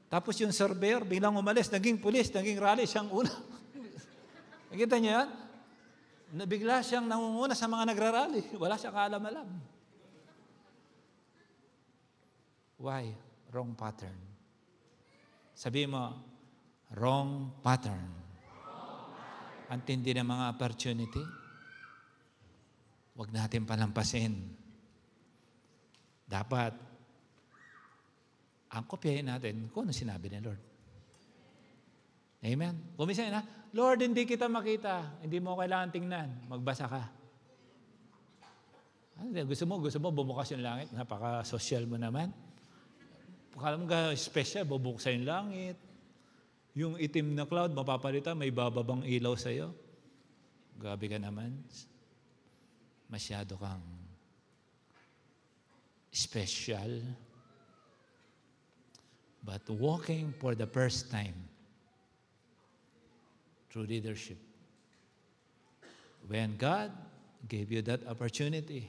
Tapos yung surveyor, biglang umalis, naging pulis, naging rally, siyang una. Nakita niyo yan? Nabigla siyang nangunguna sa mga nagrarally. Wala siyang kaalam-alam. Why? Wrong pattern. Sabi mo, wrong pattern. Ang tindi ng mga opportunity, huwag natin palampasin. Dapat, ang kopyahin natin kung ano sinabi ni Lord. Amen? Kumisan na, Lord, hindi kita makita. Hindi mo kailangan tingnan. Magbasa ka. Gusto mo, bumukas yung langit. Napaka-social mo naman. Kala mo ka special, bubuksan yung langit. Yung itim na cloud, mapapalitan, may bababang ilaw sa'yo. Grabe ka naman. Masyado kang special. But walking for the first time through leadership. When God gave you that opportunity,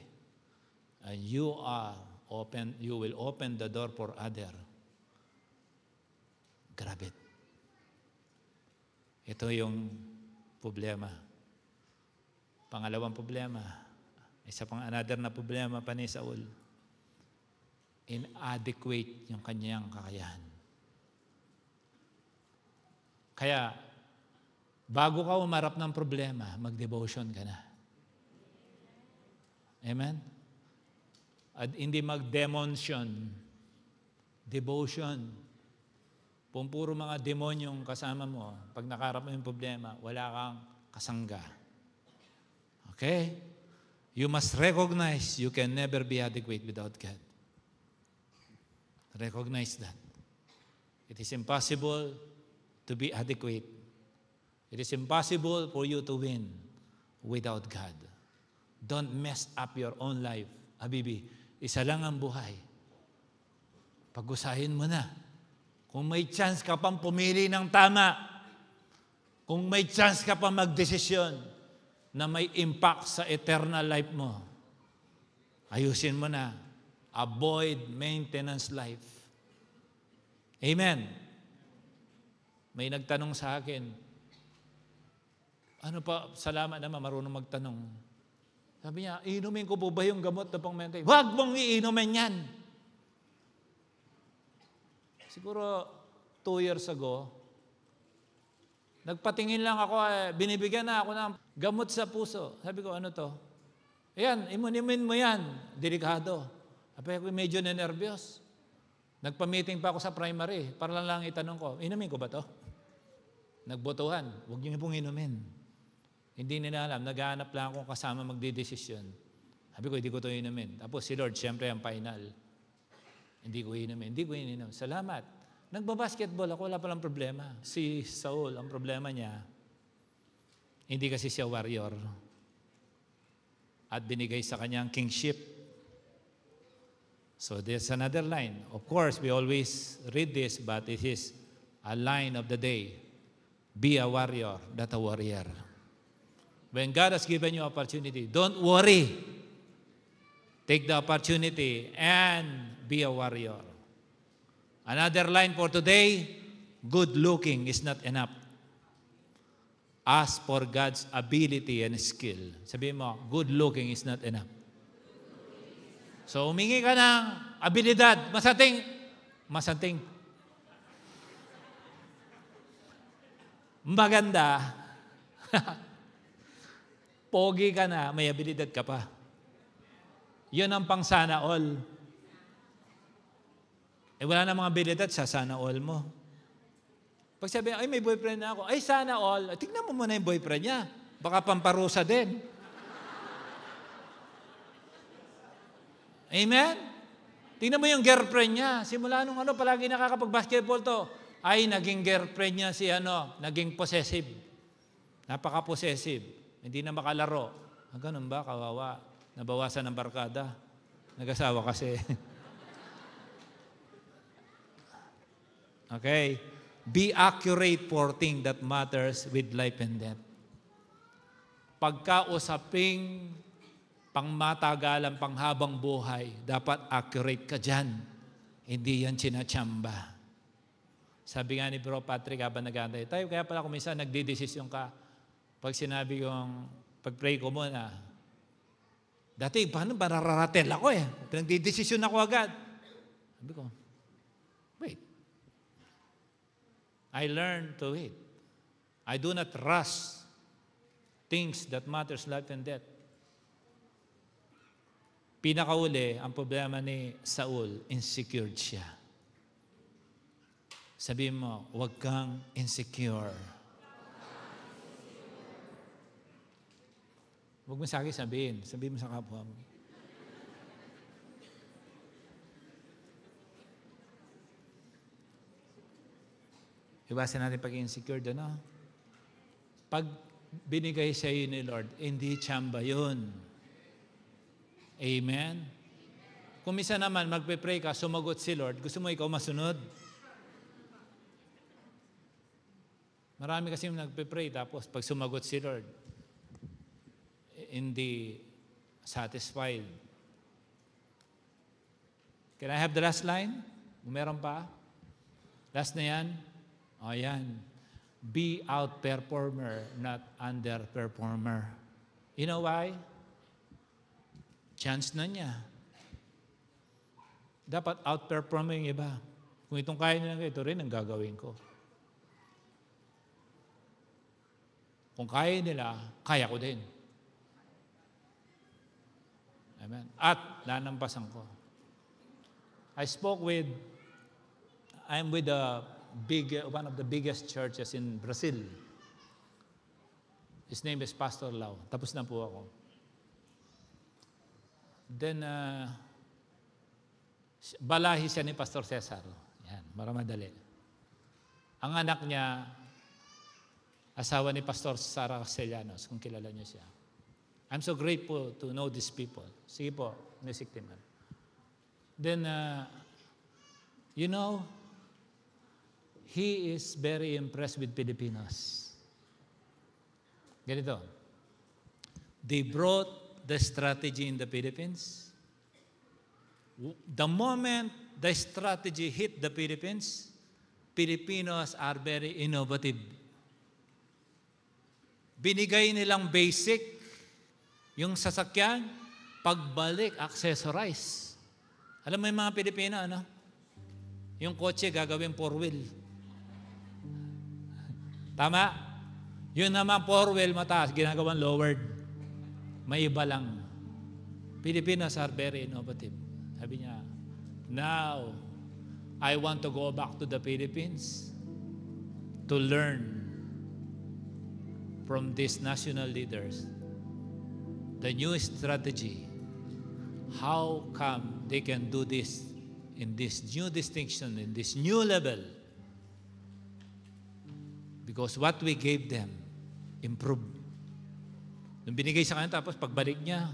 and you will open the door for other. Grab it. Ito yung problema. Pangalawang problema, isa pang another na problema pa ni Saul. Inadequate yung kanyang kakayahan. Kaya, bago ka umarap ng problema, mag-devotion ka na. Amen? At hindi mag-demontion. Devotion. Kung puro mga demonyong kasama mo, pag nakarap mo yung problema, wala kang kasangga. Okay? You must recognize you can never be adequate without God. Recognize that. It is impossible to be adequate. It is impossible for you to win without God. Don't mess up your own life. Habibi, isa lang ang buhay. Pag-usahin mo na. Kung may chance ka pang pumili ng tama, kung may chance ka pang magdesisyon na may impact sa eternal life mo, ayusin mo na. Avoid maintenance life. Amen. May nagtanong sa akin, ano pa, salamat naman, marunong magtanong. Sabi niya, inumin ko po ba yung gamot na pang-maintain? Huwag mong iinumin yan. Siguro 2 years ago, nagpatingin lang ako, binibigyan na ako ng gamot sa puso. Sabi ko, ano to? Ayan, imunin mo yan. Delikado. Sabi ko, medyo na-nervyos. Nagpa-meeting pa ako sa primary. Para lang itanong ko, inumin ko ba to? Nagbotohan. Huwag niyo pong inumin. Hindi nila alam. Naghahanap lang akong kasama magdidesisyon. Sabi ko, hindi ko to inumin. Tapos si Lord, siyempre ang final. Hindi ko ininom. Salamat. Nagbabasketball ako, wala palang problema. Si Saul, ang problema niya, Hindi kasi siya warrior. At binigay sa kanyang kingship. So there's another line. Of course, we always read this, but it is a line of the day. Be a warrior, not a warrior. When God has given you opportunity, don't worry. Take the opportunity and be a warrior. Another line for today, good looking is not enough. Ask for God's ability and skill. Sabihin mo, good looking is not enough. So, humingi ka ng abilidad. Masanting. Maganda. Pogi ka na, may abilidad ka pa. Yun ang pang sana all. Wala na mga abilidad sa sana all mo. Pag sabi, ay may boyfriend na ako, ay sana all, tignan mo muna yung boyfriend niya. Baka pamparusa din. Amen? Tignan mo yung girlfriend niya. Simula nung palagi nakakapag-basketball to. Ay, naging girlfriend niya si naging possessive. Napaka-possessive. Hindi na makalaro. Ganun ba? Kawawa. Nabawasan ng barkada. Nag-asawa kasi. Okay? Be accurate for things that matters with life and death. Pagkausaping pangmatagalan, panghabang buhay, dapat accurate ka dyan. Hindi yan sinachamba. Sabi nga ni Bro Patrick, habang nag-aantay tayo, kaya pala kung minsan nagdidesisyon ka, pag sinabi kong, pag-pray ko muna, dati, paano ba nararatel ako eh? Nagdidesisyon ako agad. Sabi ko, wait. I learn to wait. I do not rush things that matters life and death. Pinakauli, ang problema ni Saul, insecure siya. Sabihin mo, huwag kang insecure. Huwag mo sa akin sabihin. Sabihin mo sa kapwa mo. Iwasan natin pag-insecure doon, no? Pag binigay sa iyo ni Lord, hindi tsamba yun. Amen? Kung minsan naman, magpe-pray ka, sumagot si Lord, gusto mo ikaw masunod? Marami kasi nagpe-pray, tapos pag sumagot si Lord, hindi satisfied. Can I have the last line? Meron pa? Last na yan? O yan. Be out-performer, not under-performer. You know why? Chance na niya. Dapat out-perform yung iba. Kung itong kaya nila, ito rin ang gagawin ko. Kung kaya nila, kaya ko din. Amen. At lanampasan ko. I'm with one of the biggest churches in Brazil. His name is Pastor Lau. Tapos na po ako. Then, balahi siya ni Pastor Cesar. Yan, maramadali. Ang anak niya, asawa ni Pastor Sara Castellanos, kung kilala niyo siya. I'm so grateful to know these people. Sige po, music team. Then, he is very impressed with Filipinos. Ganito. They brought the strategy in the Philippines. The moment the strategy hit the Philippines, Filipinos are very innovative. Binigay nilang basic, yung sasakyan, pagbalik, accessorize. Alam mo yung mga Pilipino, yung kotse gagawin 4-wheel. Tama? Yun naman 4-wheel mataas, ginagawang lowered. May iba lang. Filipinos are very innovative. Sabi niya, now, I want to go back to the Philippines to learn from these national leaders the new strategy. How come they can do this in this new distinction, in this new level? Because what we gave them improved. Nung binigay sa kanya, tapos pagbalik niya,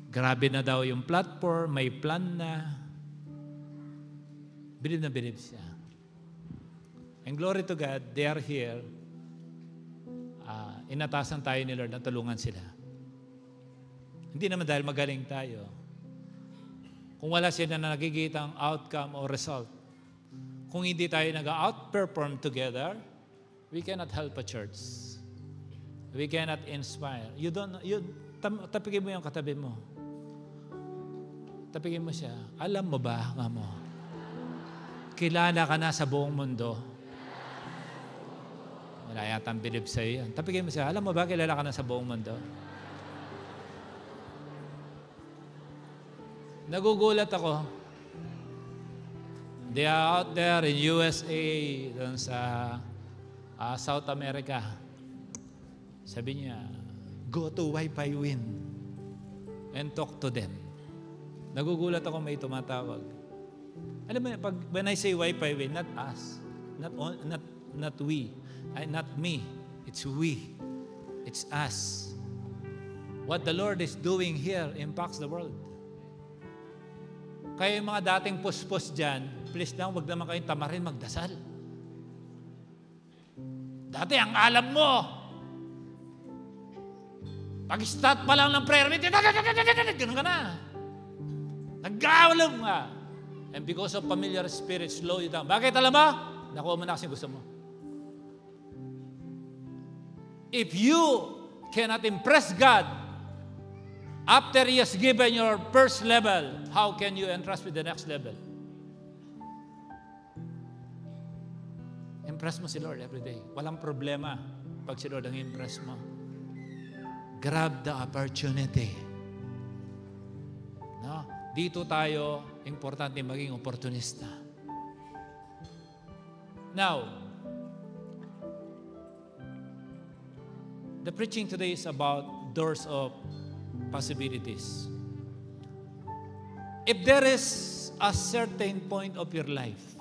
grabe na daw yung platform, may plan na. Bilib siya. And glory to God, they are here. Inatasan tayo ni Lord na tulungan sila. Hindi naman dahil magaling tayo. Kung wala sila na nakikitang outcome o result, kung hindi tayo nag-outperform together, we cannot help a church. We cannot inspire. Tapigin mo yung katabi mo. Tapigin mo siya. Alam mo ba, mo? Kilala ka na sa buong mundo. Wala yatang bilib sa'yo yan. Tapigin mo siya. Alam mo ba, kilala ka na sa buong mundo? Nagugulat ako. They are out there in USA, dun sa South America. Sabi niya, go to Wi-Fi Win and talk to them. Nagugulat ako may tumatawag. Alam mo, when I say Wi-Fi Win, not us, not we, not me, it's we, it's us. What the Lord is doing here impacts the world. Kaya yung mga dating puspos dyan, please lang, wag naman kayong tamarin magdasal. Dati, ang alam mo, pag-start pa lang ng prayer meeting, ganun ka na. Nag-aalam ka. And because of familiar spirit, slow you down. Bakit alam mo? Nakuha mo na kasi gusto mo. If you cannot impress God after He has given your first level, how can you entrust with the next level? Impress mo si Lord every day. Walang problema pag si Lord ang impress mo. Grab the opportunity. No? Dito tayo, importante maging oportunista. Now, the preaching today is about doors of possibilities. If there is a certain point of your life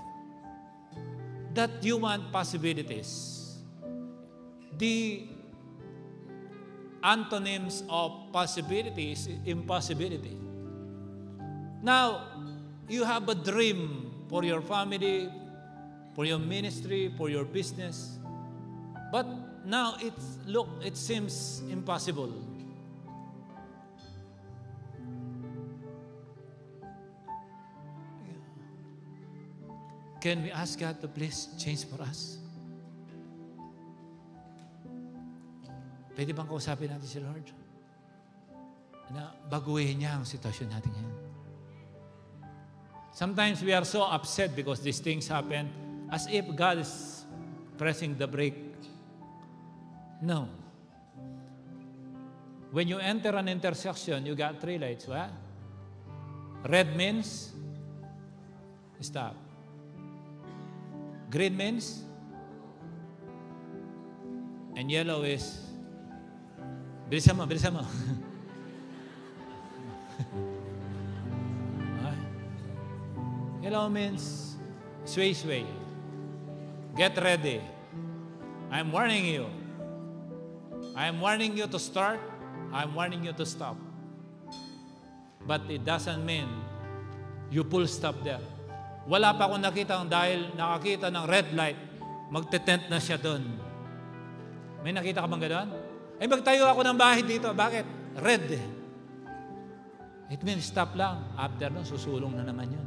that you want possibilities, the antonyms of possibilities is impossibility. Now, you have a dream for your family, for your ministry, for your business, but now it seems impossible. Can we ask God to please change for us? Pwede bang kausapin natin si Lord? Na baguhin niya ang sitwasyon natin ngayon. Sometimes we are so upset because these things happen as if God is pressing the brake. No. When you enter an intersection, you got 3 lights. What? Red means stop. Green means, and yellow is, bilisan mo. Yellow means, sway. Get ready. I'm warning you. I'm warning you to start. I'm warning you to stop. But it doesn't mean you full stop there. Wala pa akong nakita dahil nakakita ng red light, magte-tent na siya doon. May nakita ka bang gano'n? Ay, magtayo ako ng bahay dito. Bakit? Red. It means stop lang. After nun, susulong na naman yun.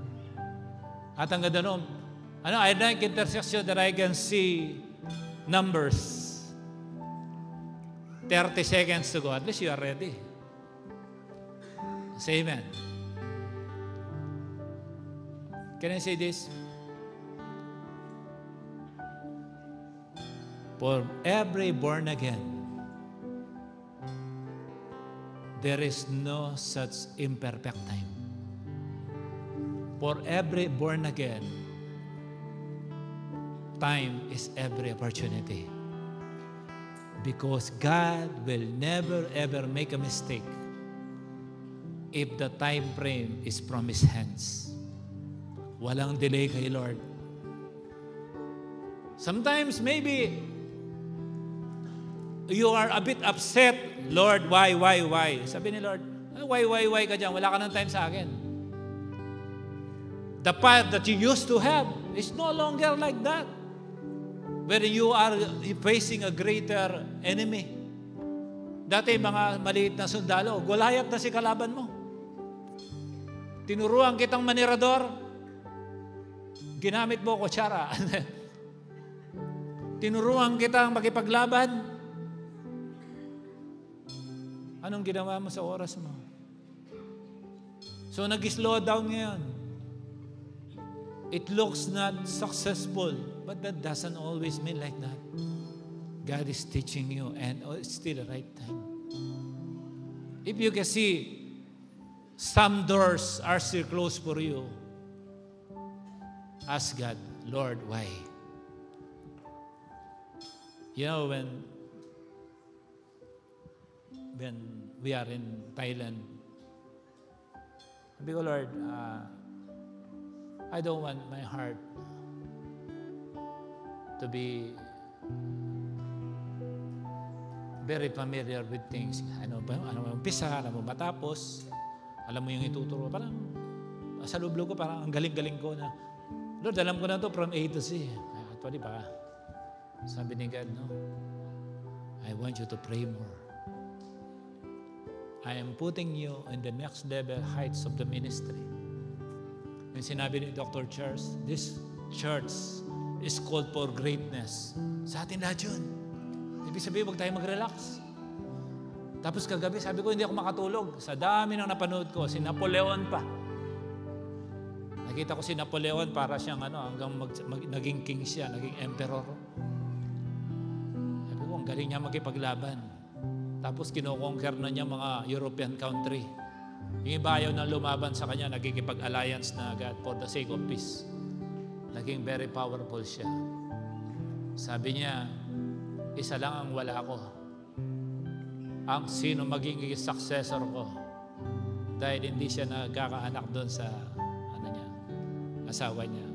At ang ganda nun, I like intersection that I can see numbers. 30 seconds to go. At least you are ready. Say amen. Can I say this? For every born again, there is no such imperfect time. For every born again, time is every opportunity. Because God will never ever make a mistake if the time frame is from His hands. Walang delay kay Lord. Sometimes maybe you are a bit upset, Lord, why? Sabi ni Lord, why ka dyan? Wala ka ng time sa akin. The path that you used to have is no longer like that. Where you are facing a greater enemy. Dati mga maliit na sundalo, Goliath na si kalaban mo. Tinuruan kitang manirador, ginamit mo kutsara. Tinuruan kitang makipaglaban, anong ginawa mo sa oras mo? So nag-slow down ngayon. It looks not successful, but that doesn't always mean like that. God is teaching you, and it's still the right time. If you can see some doors are still closed for you, ask God, Lord, why? You know, when we are in Thailand, sabi ko, Lord, I don't want my heart to be very familiar with things. Ano mo umpisa, ano mo matapos, alam mo yung ituturo. Parang sa lublo ko, parang ang galing-galing ko na, Lord, alam ko na to from A to Z. Actually ba? Sabi ni God, no? I want you to pray more. I am putting you in the next level heights of the ministry. Yung sinabi ni Dr. Charles, this church is called for greatness. Sa atin lahat yun. Ibig sabihin, huwag tayo mag-relax. Tapos kagabi, sabi ko, hindi ako makatulog. Sa dami ng napanood ko, si Napoleon pa. Nakita ko si Napoleon para siyang hanggang naging king siya, naging emperor. Sabi ko, ang galing niya makipaglaban. Tapos kinoconquer na niya mga European country. Yung iba ayaw na lumaban sa kanya, nagkikipag-alliance na agad for the sake of peace. Naging very powerful siya. Sabi niya, isa lang ang wala ko. Ang sino magiging successor ko. Dahil hindi siya nagkakaanak doon sa asawa niya.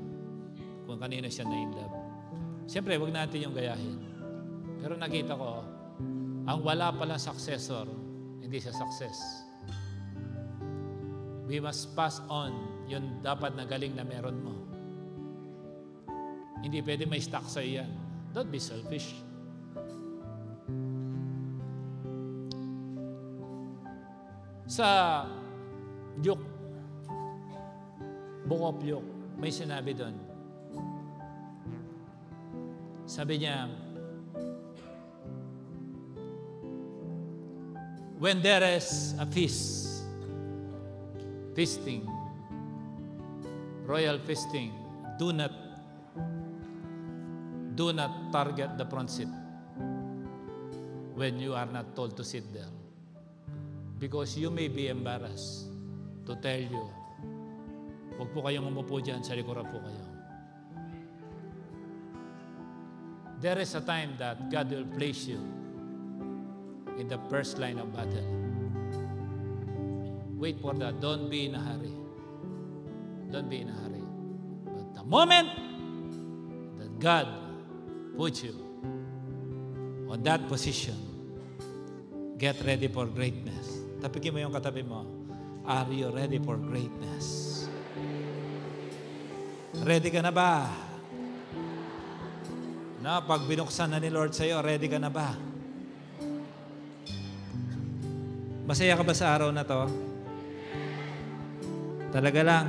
Kung kanino siya na-in-love. Siyempre, wag natin yung gayahin. Pero nakita ko, ang wala palang successor, hindi siya success. We must pass on yung dapat na galing na meron mo. Hindi pwede may stuck sa iyan. Don't be selfish. Sa Luke, Book of Luke, may sinabi doon. Sabi niya, when there is a feasting, royal feasting, do not target the front seat when you are not told to sit there. Because you may be embarrassed to tell you, huwag po kayong umupo dyan, sa likuran po kayo. There is a time that God will place you in the first line of battle. Wait for that. Don't be in a hurry. Don't be in a hurry. But the moment that God puts you on that position, get ready for greatness. Tapikin mo yung katabi mo. Are you ready for greatness? Ready ka na ba? Na pag binuksan na ni Lord sa'yo, ready ka na ba? Masaya ka ba sa araw na to? Talaga lang.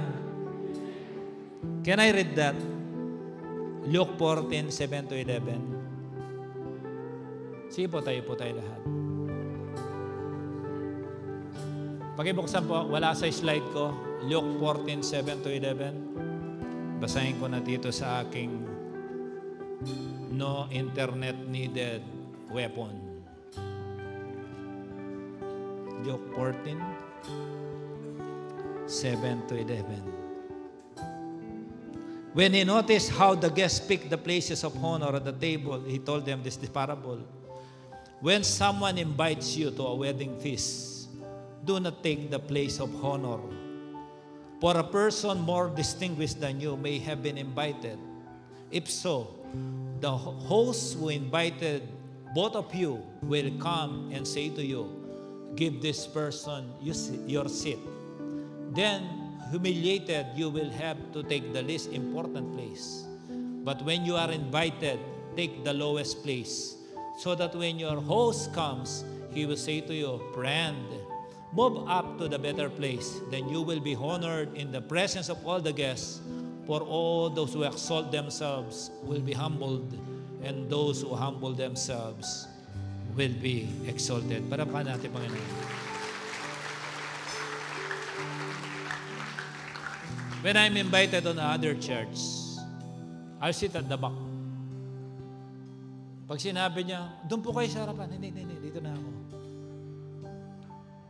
Can I read that? Luke 14:7-11. Sige po tayo lahat. Pakibuksan po, wala sa slide ko. Luke 14:7-11. Basahin ko na dito sa aking no internet needed weapon. Luke 14:7-11. When he noticed how the guests picked the places of honor at the table, he told them this parable. When someone invites you to a wedding feast, do not take the place of honor. For a person more distinguished than you may have been invited. If so, the host who invited both of you will come and say to you, give this person your seat. Then, humiliated, you will have to take the least important place. But when you are invited, take the lowest place, so that when your host comes, he will say to you, friend, move up to the better place. Then you will be honored in the presence of all the guests. For all those who exalt themselves will be humbled, and those who humble themselves will be exalted. Parapahan natin, Panginoon. When I'm invited on another church, I'll sit at the back. Pag sinabi niya, doon po kayo sa harapan. Hindi, dito na ako.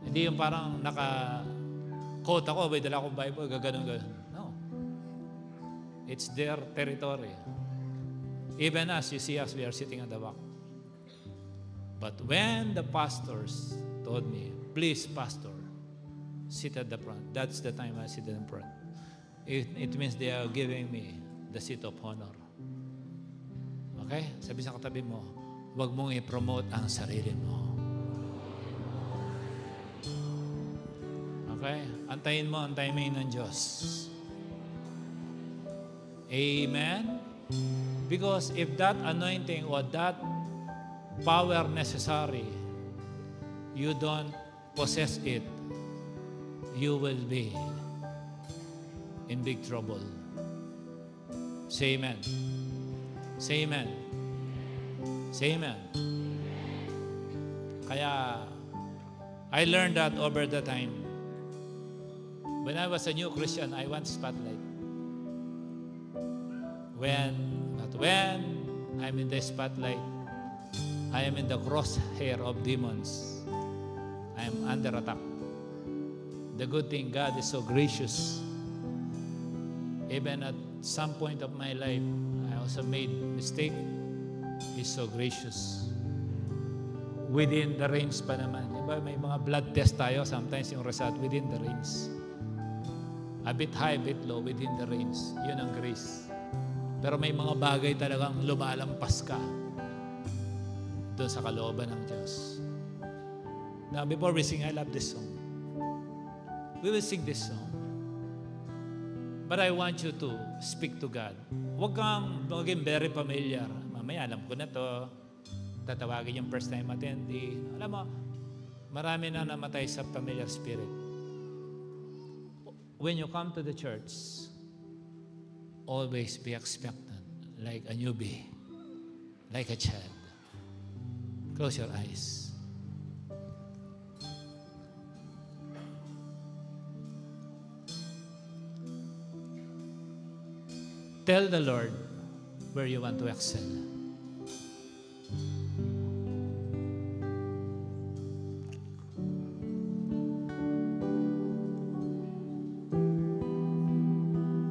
Hindi yung parang naka-quote ako, may dala akong Bible, gaganon. No. It's their territory. Even us, you see us, we are sitting at the back. But when the pastors told me, please, pastor, sit at the front. That's the time I sit in the front. It means they are giving me the seat of honor. Okay? Sabi sa katabi mo, huwag mong i-promote ang sarili mo. Okay? Antayin mo ang timing ng Diyos. Amen? Because if that anointing or that power necessary, you don't possess it, you will be in big trouble. Say amen. Say amen. Say amen. Kaya, I learned that over the time. When I was a new Christian, I want spotlight. When I'm in the spotlight, I am in the crosshair of demons. I am under attack. The good thing, God is so gracious. Even at some point of my life, I also made mistake. He's so gracious. Within the range pa naman. Diba, may mga blood test tayo. Sometimes yung result within the range. A bit high, a bit low, within the range. Yun ang grace. Pero may mga bagay talagang lumalampas ka doon sa kalooban ng Diyos. Now, before we sing, I love this song. We will sing this song. But I want you to speak to God. Huwag kang maging very familiar. Mamaya, alam ko na to. Tatawagin yung first time attendee. Alam mo, marami na namatay sa familiar spirit. When you come to the church, always be expectant, like a newbie, like a child. Close your eyes. Tell the Lord where you want to excel.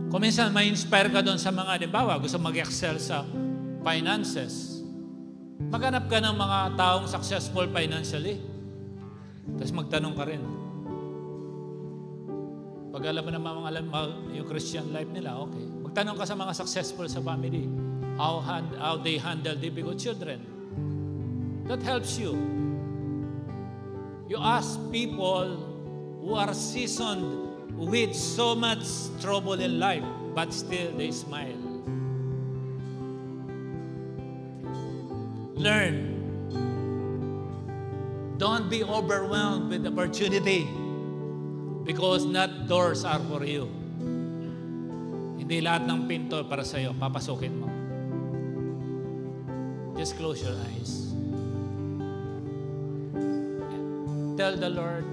Kung minsan ma-inspire ka doon sa mga, halimbawa, gusto mag-excel sa finances, maghanap ka ng mga taong successful financially. Tapos magtanong ka rin. Pag alam mo naman yung Christian life nila, okay. Magtanong ka sa mga successful sa family. How they handle difficult children. That helps you. You ask people who are seasoned with so much trouble in life, but still they smile. Learn. Don't be overwhelmed with opportunity because not doors are for you. Hindi lahat ng pinto para sa iyo, papasukin mo. Just close your eyes. Tell the Lord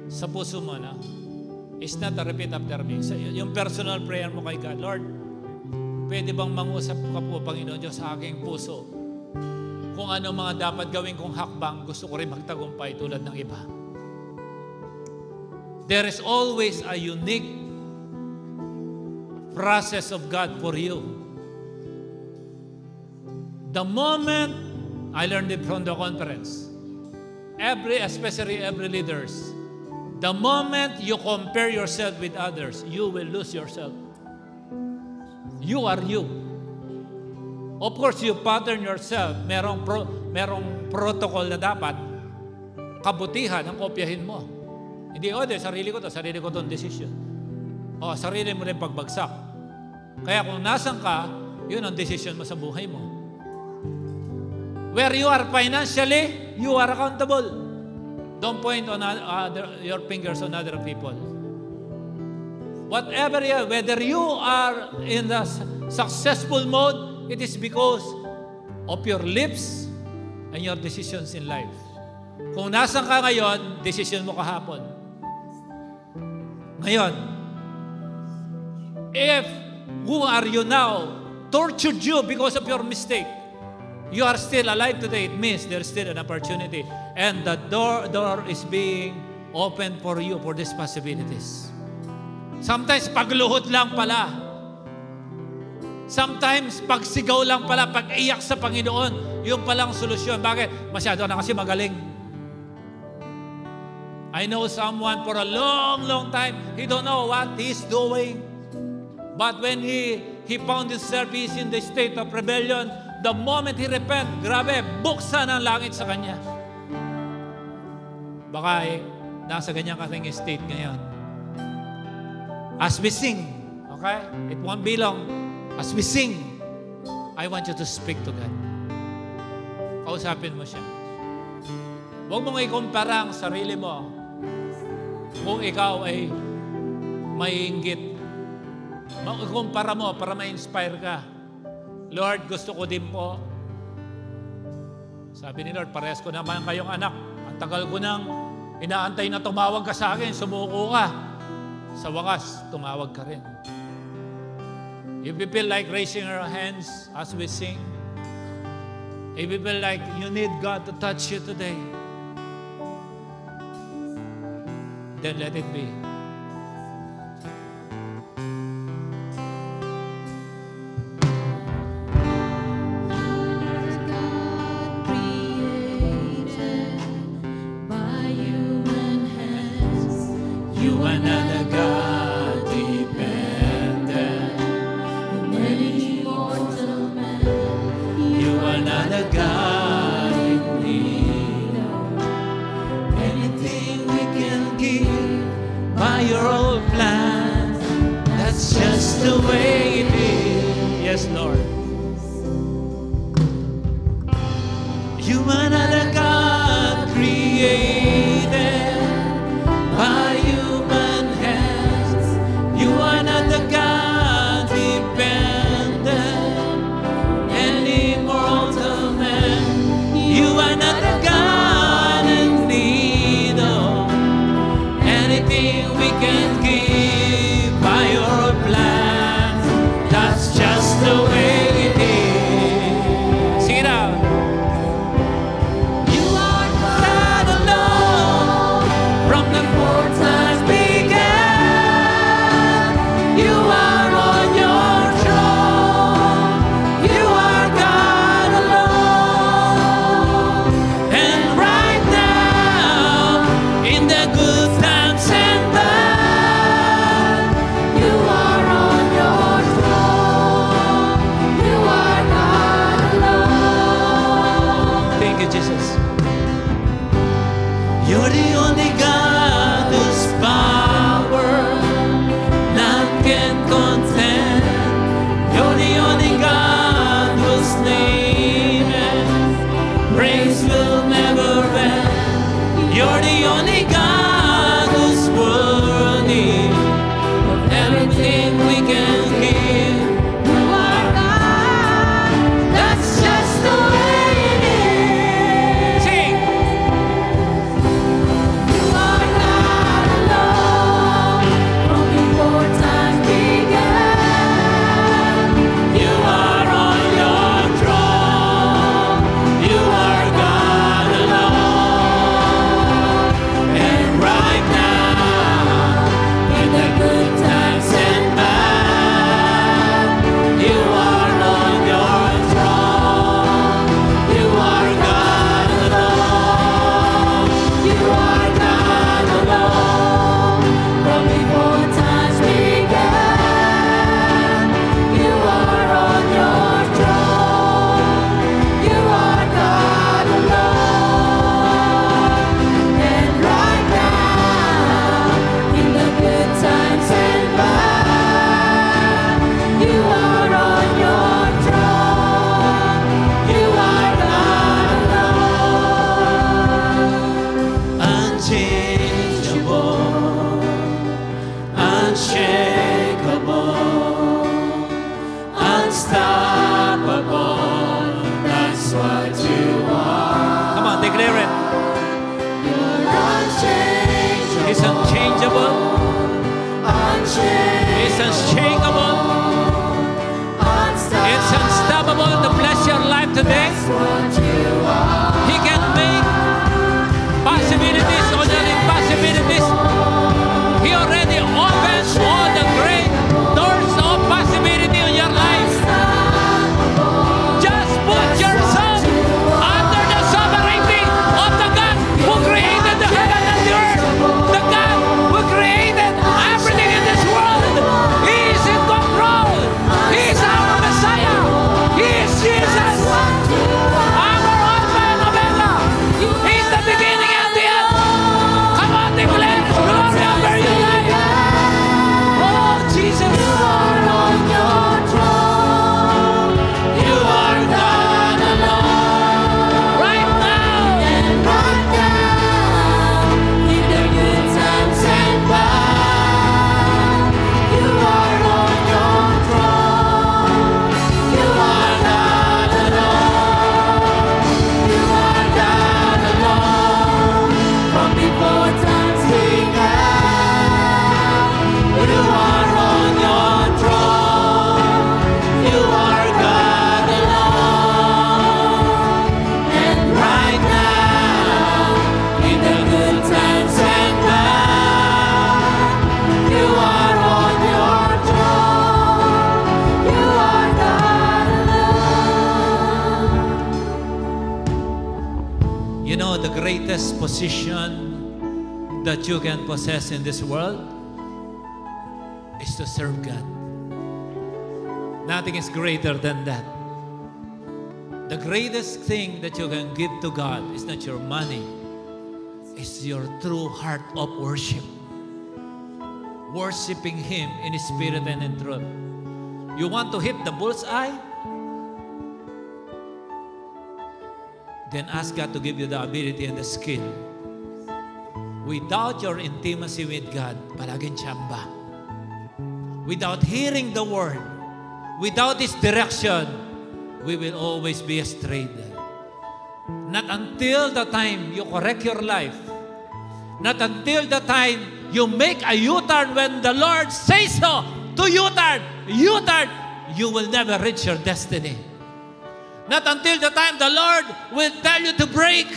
sa puso mo na, it's not a repeat after me. Yung personal prayer mo kay God, Lord, pwede bang mangusap ka po, Panginoon Diyos, sa aking puso? Kung ano mga dapat gawin kong hakbang, gusto ko rin magtagumpay tulad ng iba. There is always a unique process of God for you. The moment, I learned it from the conference, especially every leaders, the moment you compare yourself with others, you will lose yourself. You are you. Of course, you pattern yourself. merong protocol na dapat kabutihan ang kopyahin mo. Hindi, sarili ko itong decision. Sarili mo rin pagbagsak. Kaya kung nasan ka, yun ang decision mo sa buhay mo. Where you are financially, you are accountable. Don't point on your fingers on other people. Whatever you are, whether you are in the successful mode, it is because of your lips and your decisions in life. Kung nasan ka ngayon, decision mo kahapon. Ngayon, if who are you now tortured you because of your mistake, you are still alive today, it means there's still an opportunity. And the door is being opened for you for these possibilities. Sometimes pagluhod lang pala. Sometimes pagsigaw lang pala, pag-iyak sa Panginoon, yung palang solusyon. Bakit? Masyado na kasi magaling. I know someone for a long, long time, he don't know what he's doing. But when he found himself, he's in the state of rebellion. The moment he repent, grabe, buksan ang langit sa kanya. Baka nasa ganyan kasing state ngayon. As we sing, okay? It won't be long. As we sing, I want you to speak to God. Kausapin mo siya. Huwag mong ikumpara ang sarili mo kung ikaw ay maiinggit. Ikumpara mo para ma-inspire ka. Lord, gusto ko din po. Sabi ni Lord, parehas ko naman kayong anak. Ang tagal ko nang inaantay na tumawag ka sa akin, sumuko ka. Sa wakas, tumawag ka rin. If you feel like raising your hands as we sing, if you feel like you need God to touch you today, then let it be. declare it. He's unchangeable. He's unshakable. It's unstoppable to bless your life today. He can make possibilities or the impossibilities. He already opened all the great doors of possibility in your life. Just put yourself under the sovereignty of the God who created the heaven and the earth. The God who created everything in this world. He is in control. He is our Messiah. He is Jesus. Our Alpha and Omega. He is the beginning and the end. Come on, declare His glory over your life. Oh, Jesus. You are on your throne. You are God alone. Right now. And right now. In the good times and bad. You are on your throne. You are God alone. You are God alone. From before times began. You are on your throne. You are God alone. And right now, in the good times and bad, you are on your throne. You are God alone. You know, the greatest position that you can possess in this world is to serve God. Nothing is greater than that. The greatest thing that you can give to God is not your money, it's your true heart of worship. Worshiping Him in spirit and in truth. You want to hit the bullseye? Then ask God to give you the ability and the skill. Without your intimacy with God, palaging tsamba. Without hearing the Word, without His direction, we will always be astray. Not until the time you correct your life, not until the time you make a U-turn when the Lord says so, to U-turn, you will never reach your destiny. Not until the time the Lord will tell you to break.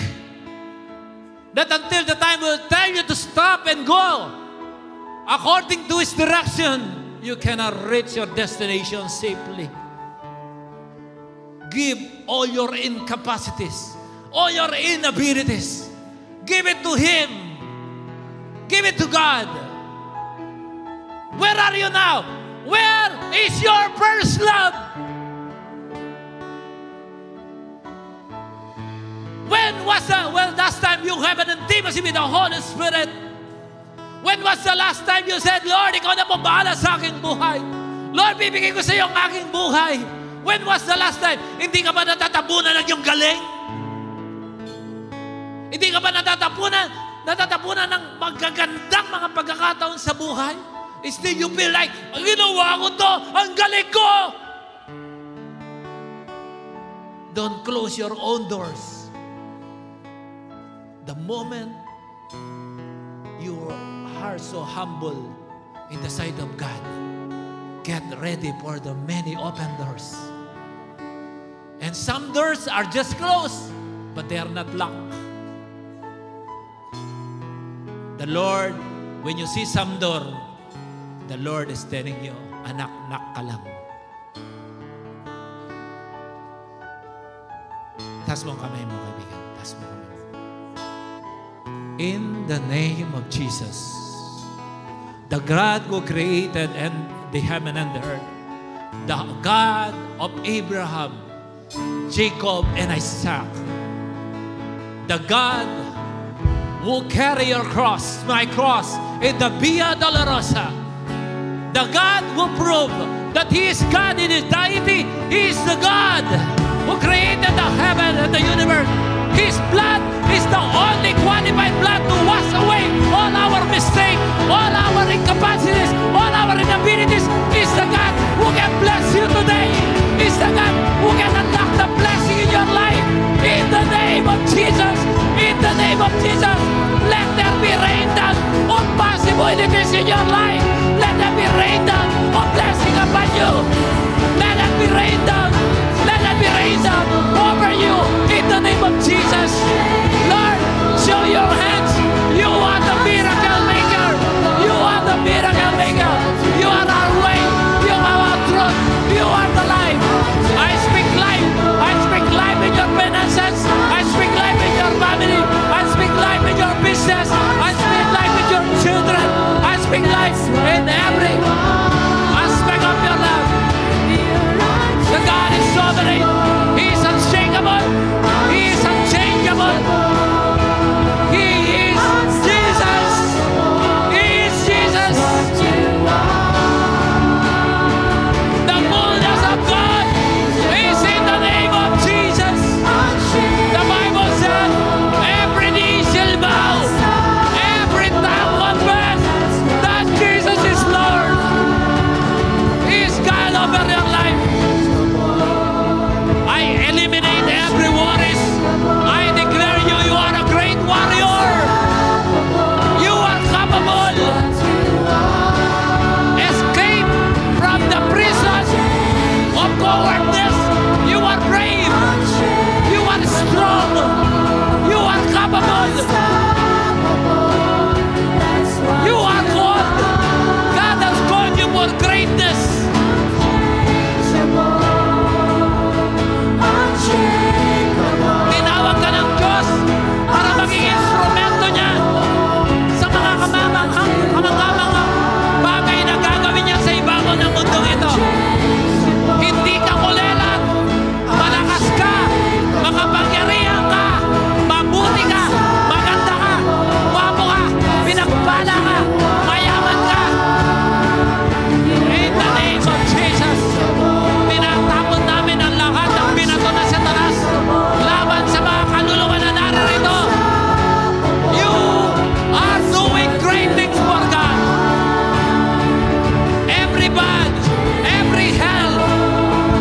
Not until the time will tell you to stop and go. According to His direction, you cannot reach your destination safely. Give all your incapacities, all your inabilities. Give it to Him. Give it to God. Where are you now? Where is your first love? When was the last time you have an intimacy with the Holy Spirit? When was the last time you said, Lord, Ikaw na po bahala sa aking buhay. Lord, bibigay ko sa iyo ang aking buhay. When was the last time? Hindi ka ba natatabunan ng iyong galing? Hindi ka ba natatabunan ng magagandang mga pagkakataon sa buhay? Still you feel like, ginawa ko to, ang galing ko! Don't close your own doors. The moment your heart so humble in the sight of God, get ready for the many open doors. And some doors are just closed, but they are not locked. The Lord, when you see some door, the Lord is telling you, anak, nak ka lang. Taas mo ang kamay mo, kaibigan. Taas mo ang kamay mo. In the name of Jesus, the God who created the heaven and the earth, the God of Abraham, Jacob, and Isaac, the God who carry your cross, my cross, in the Via Dolorosa, the God who proved that He is God in His deity. He is the God who created the heaven and the universe. His blood is the only qualified blood to wash away all our mistakes, all our incapacities, all our inabilities. Is the God who can bless you today. Is the God who can unlock the blessing in your life. In the name of Jesus, In the name of Jesus, let there be rain down of possibilities in your life. Let there be rain down of blessing upon you. Let it be rain down. Let it be rain down over you. In the name of Jesus. Lord, show your hands. You are the miracle maker. You are the miracle maker. You are our way. You are our truth. You are the life. I speak life. I speak life in your finances. I speak life in your family. I speak life in your business. I speak life in your children. I speak life in every aspect of your life. The God is sovereign. He is unshakable. He is unchangeable. He is Jesus. He is Jesus. The fullness of God is in the name of Jesus. The Bible said, every knee shall bow, every tongue confess that Jesus is Lord. He is God over your life. I eliminate every worries. I declare you, you are a great warrior. You are capable. Escape from the prison of cowardness. You are brave. You are strong. You are capable. You are called. God has called you for greatness. Tinawag ka ng Diyos para maging instrumento niya sa mga kamangha-mangha bagay na gagawin niya sa ibabaw ng mundong ito. Hindi ka kulelat, malakas ka, makapangyarihan ka, mabuti ka, maganda ka, guwapo ka, pinagpala ka, mayaman ka. In the name of Jesus, pinatapon namin ang lahat ng binato na sa taas laban sa mga kaluluwa na naririto. You are doing great things for God. Every bad, every hell,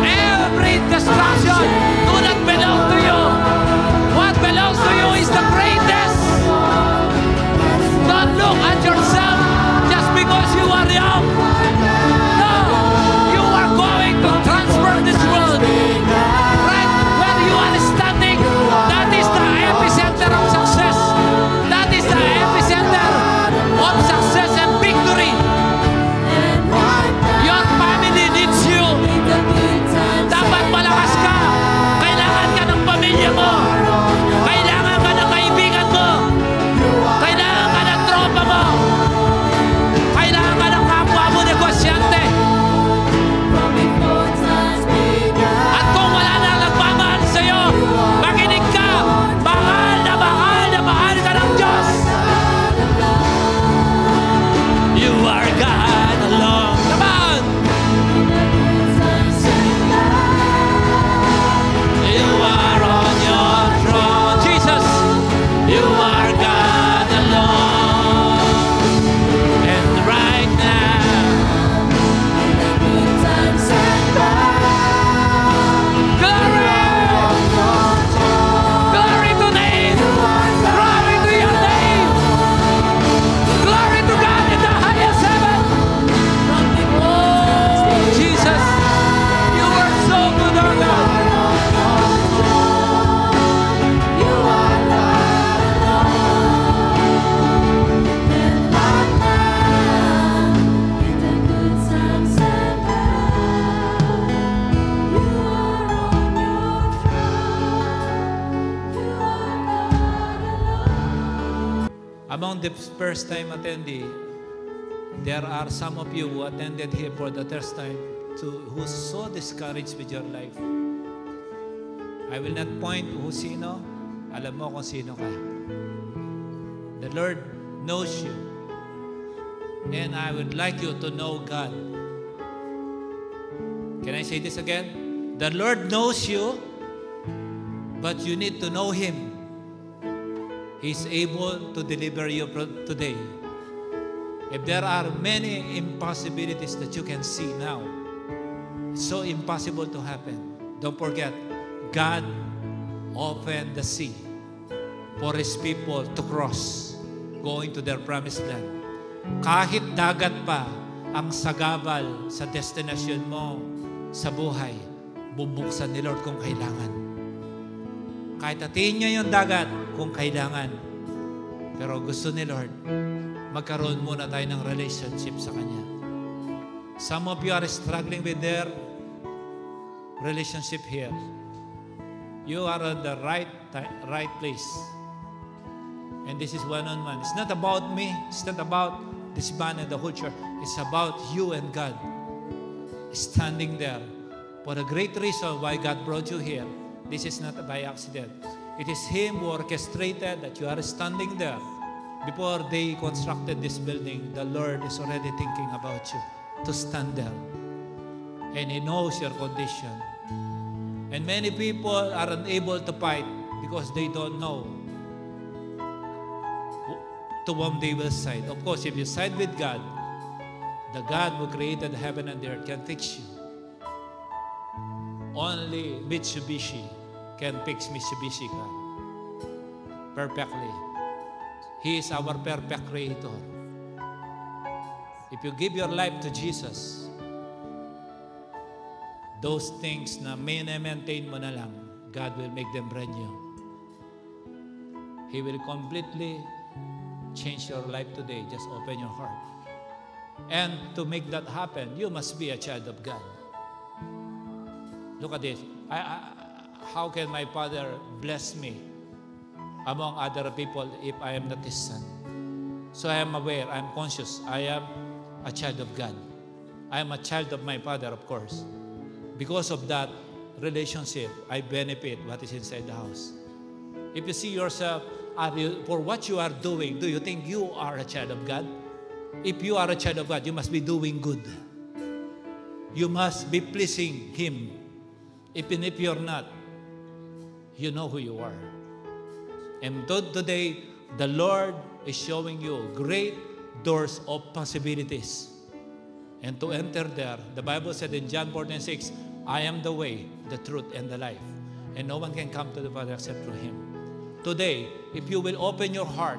every destruction do not belong to you. What belongs to you is the greatest. Don't look at yourself just because you are young. No, you are going to transform this world. Right where you are standing, that is the epicenter of success. That is the epicenter of success and victory. Your family needs you. Dapat malakas ka. Kailangan ka ng pamilya mo. Kailangan ka ng kaibigan mo. Kailangan ka ng tropa mo. Kailangan ka ng kapwa mo negosyante. At kung wala na nagmamahal sa'yo, makinig ka. Mahal na mahal na mahal ka ng Diyos. You are God alone. Come on! You are on your throne. Jesus, you are God alone. And right now, glory! Glory to name! Glory to your name! Glory to God in the highest heaven! Oh, Jesus, you are so good, oh God. Among the first-time attendee, there are some of you who attended here for the first time who's so discouraged with your life. I will not point who sino. Alam mo kung sino ka. The Lord knows you. And I would like you to know God. Can I say this again? The Lord knows you, but you need to know Him. He's able to deliver you today. If there are many impossibilities that you can see now, it's so impossible to happen. Don't forget, God opened the sea. for His people to cross, going to their promised land. Kahit dagat pa ang sagabal sa destination mo sa buhay, bubuksan ni Lord kung kailangan. Kahit atin niya yung dagat kung kailangan. Pero gusto ni Lord, magkaroon muna tayo ng relationship sa Kanya. Some of you are struggling with their relationship here. You are at the right place. And this is one-on-one. It's not about me. It's not about this man and the whole church. It's about you and God standing there for a great reason why God brought you here. This is not by accident. It is Him who orchestrated that you are standing there. Before they constructed this building, the Lord is already thinking about you to stand there. And He knows your condition. And many people are unable to fight because they don't know to whom they will side. Of course, if you side with God, the God who created heaven and the earth can fix you. Only Mitsubishi can fix Mitsubishi car perfectly. He is our perfect creator. If you give your life to Jesus, those things na maintain mo na lang, God will make them brand new. He will completely change your life today. Just open your heart. And to make that happen, you must be a child of God. Look at this. How can my Father bless me among other people if I am not His son? So I am aware, I am conscious, I am a child of God. I am a child of my Father, of course. Because of that relationship, I benefit what is inside the house. If you see yourself, for what you are doing, do you think you are a child of God? If you are a child of God, you must be doing good. You must be pleasing Him. Even if you're not, you know who you are. And today, the Lord is showing you great doors of possibilities. And to enter there, the Bible said in John 14:6, I am the way, the truth, and the life. And no one can come to the Father except through Him. Today, if you will open your heart,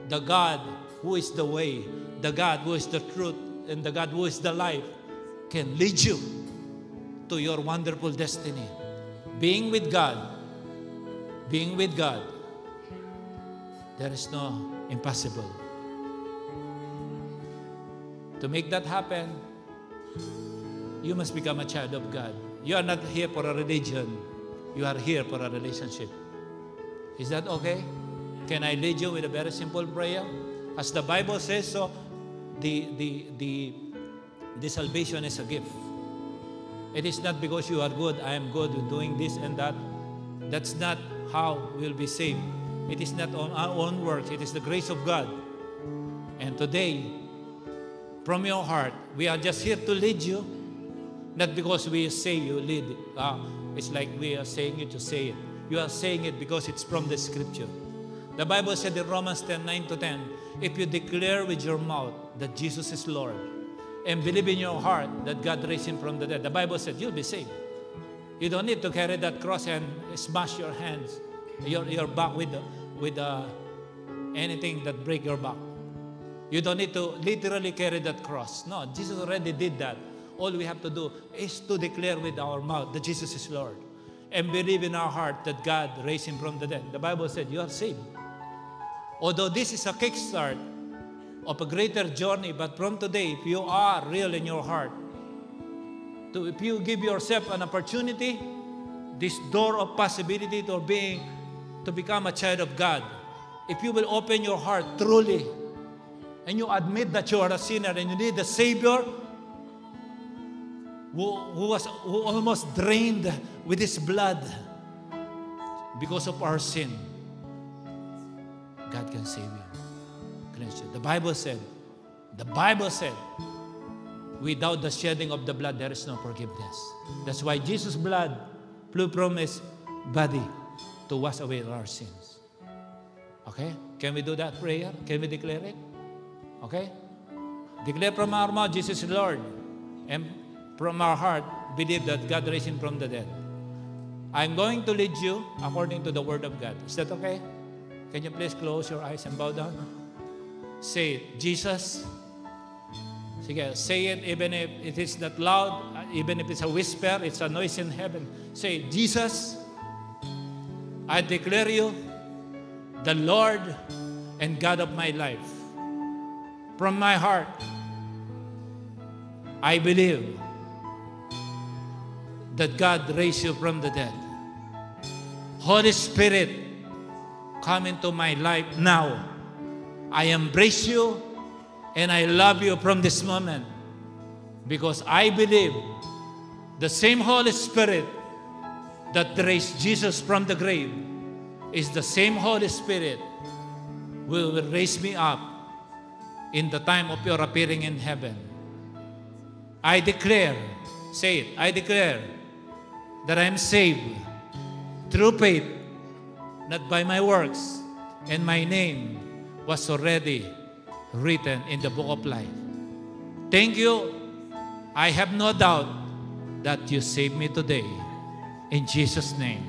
the God who is the way, the God who is the truth, and the God who is the life can lead you to your wonderful destiny. Being with God, there is no impossible. To make that happen, you must become a child of God. You are not here for a religion. You are here for a relationship. Is that okay? Can I lead you with a very simple prayer? As the Bible says, so the salvation is a gift. It is not because you are good, I am good in doing this and that. That's not how we'll be saved. It is not on our own works. It is the grace of God. And today, from your heart, we are just here to lead you. Not because we say you lead. It's like we are saying it to say it. You are saying it because it's from the Scripture. The Bible said in Romans 10:9-10, if you declare with your mouth that Jesus is Lord and believe in your heart that God raised Him from the dead, the Bible said you'll be saved. You don't need to carry that cross and smash your hands, your back with anything that break your back. You don't need to literally carry that cross. No, Jesus already did that. All we have to do is to declare with our mouth that Jesus is Lord and believe in our heart that God raised Him from the dead. The Bible said you are saved. Although this is a kickstart of a greater journey, but from today, if you are real in your heart, if you give yourself an opportunity, this door of possibility to become a child of God, if you will open your heart truly, and you admit that you are a sinner and you need a Savior who almost drained with His blood because of our sin, God can save you. Cleanse you. The Bible said, without the shedding of the blood, there is no forgiveness. That's why Jesus' blood flew from His body to wash away our sins. Okay? Can we do that prayer? Can we declare it? Okay? Declare from our mouth, Jesus is Lord. And from our heart, believe that God raised Him from the dead. I'm going to lead you according to the Word of God. Is that okay? Can you please close your eyes and bow down? Say it. Jesus. Sige, say it even if it is not loud, even if it's a whisper, it's a noise in heaven. Say, Jesus, I declare you the Lord and God of my life. From my heart, I believe that God raised you from the dead. Holy Spirit, come into my life now. I embrace you and I love you from this moment because I believe the same Holy Spirit that raised Jesus from the grave is the same Holy Spirit who will raise me up in the time of your appearing in heaven. I declare, say it, I declare that I am saved through faith, not by my works, and my name was already written in the book of life. Thank you. I have no doubt that you saved me today. In Jesus' name,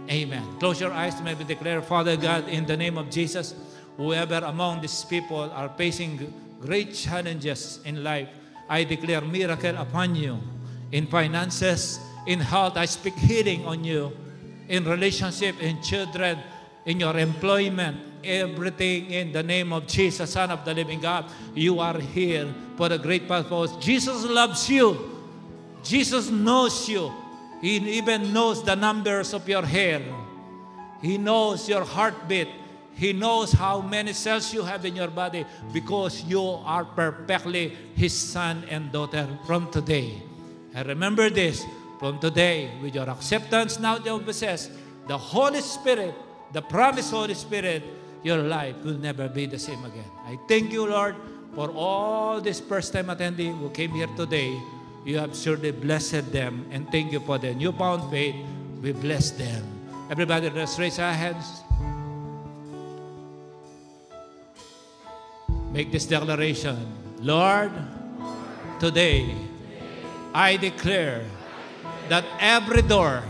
amen. Close your eyes to maybe declare, Father God, in the name of Jesus, whoever among these people are facing great challenges in life, I declare miracle upon you. In finances, in health, I speak healing on you. In relationship, in children, in your employment, everything in the name of Jesus, Son of the living God. You are here for a great purpose. Jesus loves you. Jesus knows you. He even knows the numbers of your hair. He knows your heartbeat. He knows how many cells you have in your body because you are perfectly His son and daughter from today. And remember this, from today, with your acceptance now that you possess the Holy Spirit, the promised Holy Spirit, your life will never be the same again. I thank you, Lord, for all this first-time attendee who came here today. You have surely blessed them, and thank you for the newfound faith. We bless them. Everybody, let's raise our hands. Make this declaration. Lord, today, I declare that every door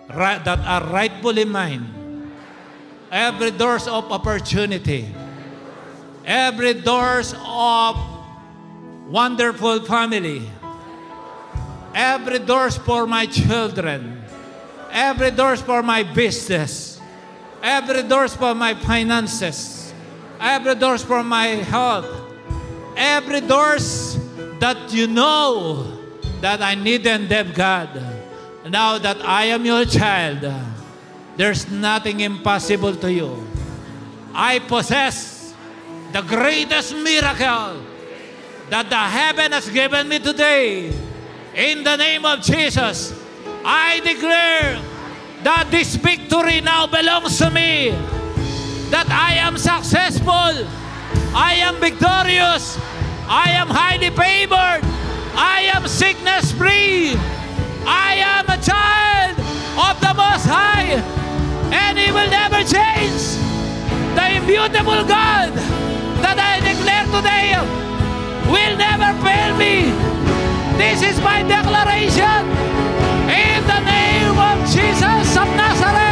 that are rightfully mine, every doors of opportunity, every doors of wonderful family, every doors for my children, every doors for my business, every doors for my finances, every doors for my health, every doors that you know that I need and them, God. Now that I am your child, there's nothing impossible to you. I possess the greatest miracle that the heaven has given me today. In the name of Jesus, I declare that this victory now belongs to me. That I am successful. I am victorious. I am highly favored. I am sickness-free. I am a child of the Most High, and He will never change. The immutable God that I declare today will never fail me. This is my declaration in the name of Jesus of Nazareth.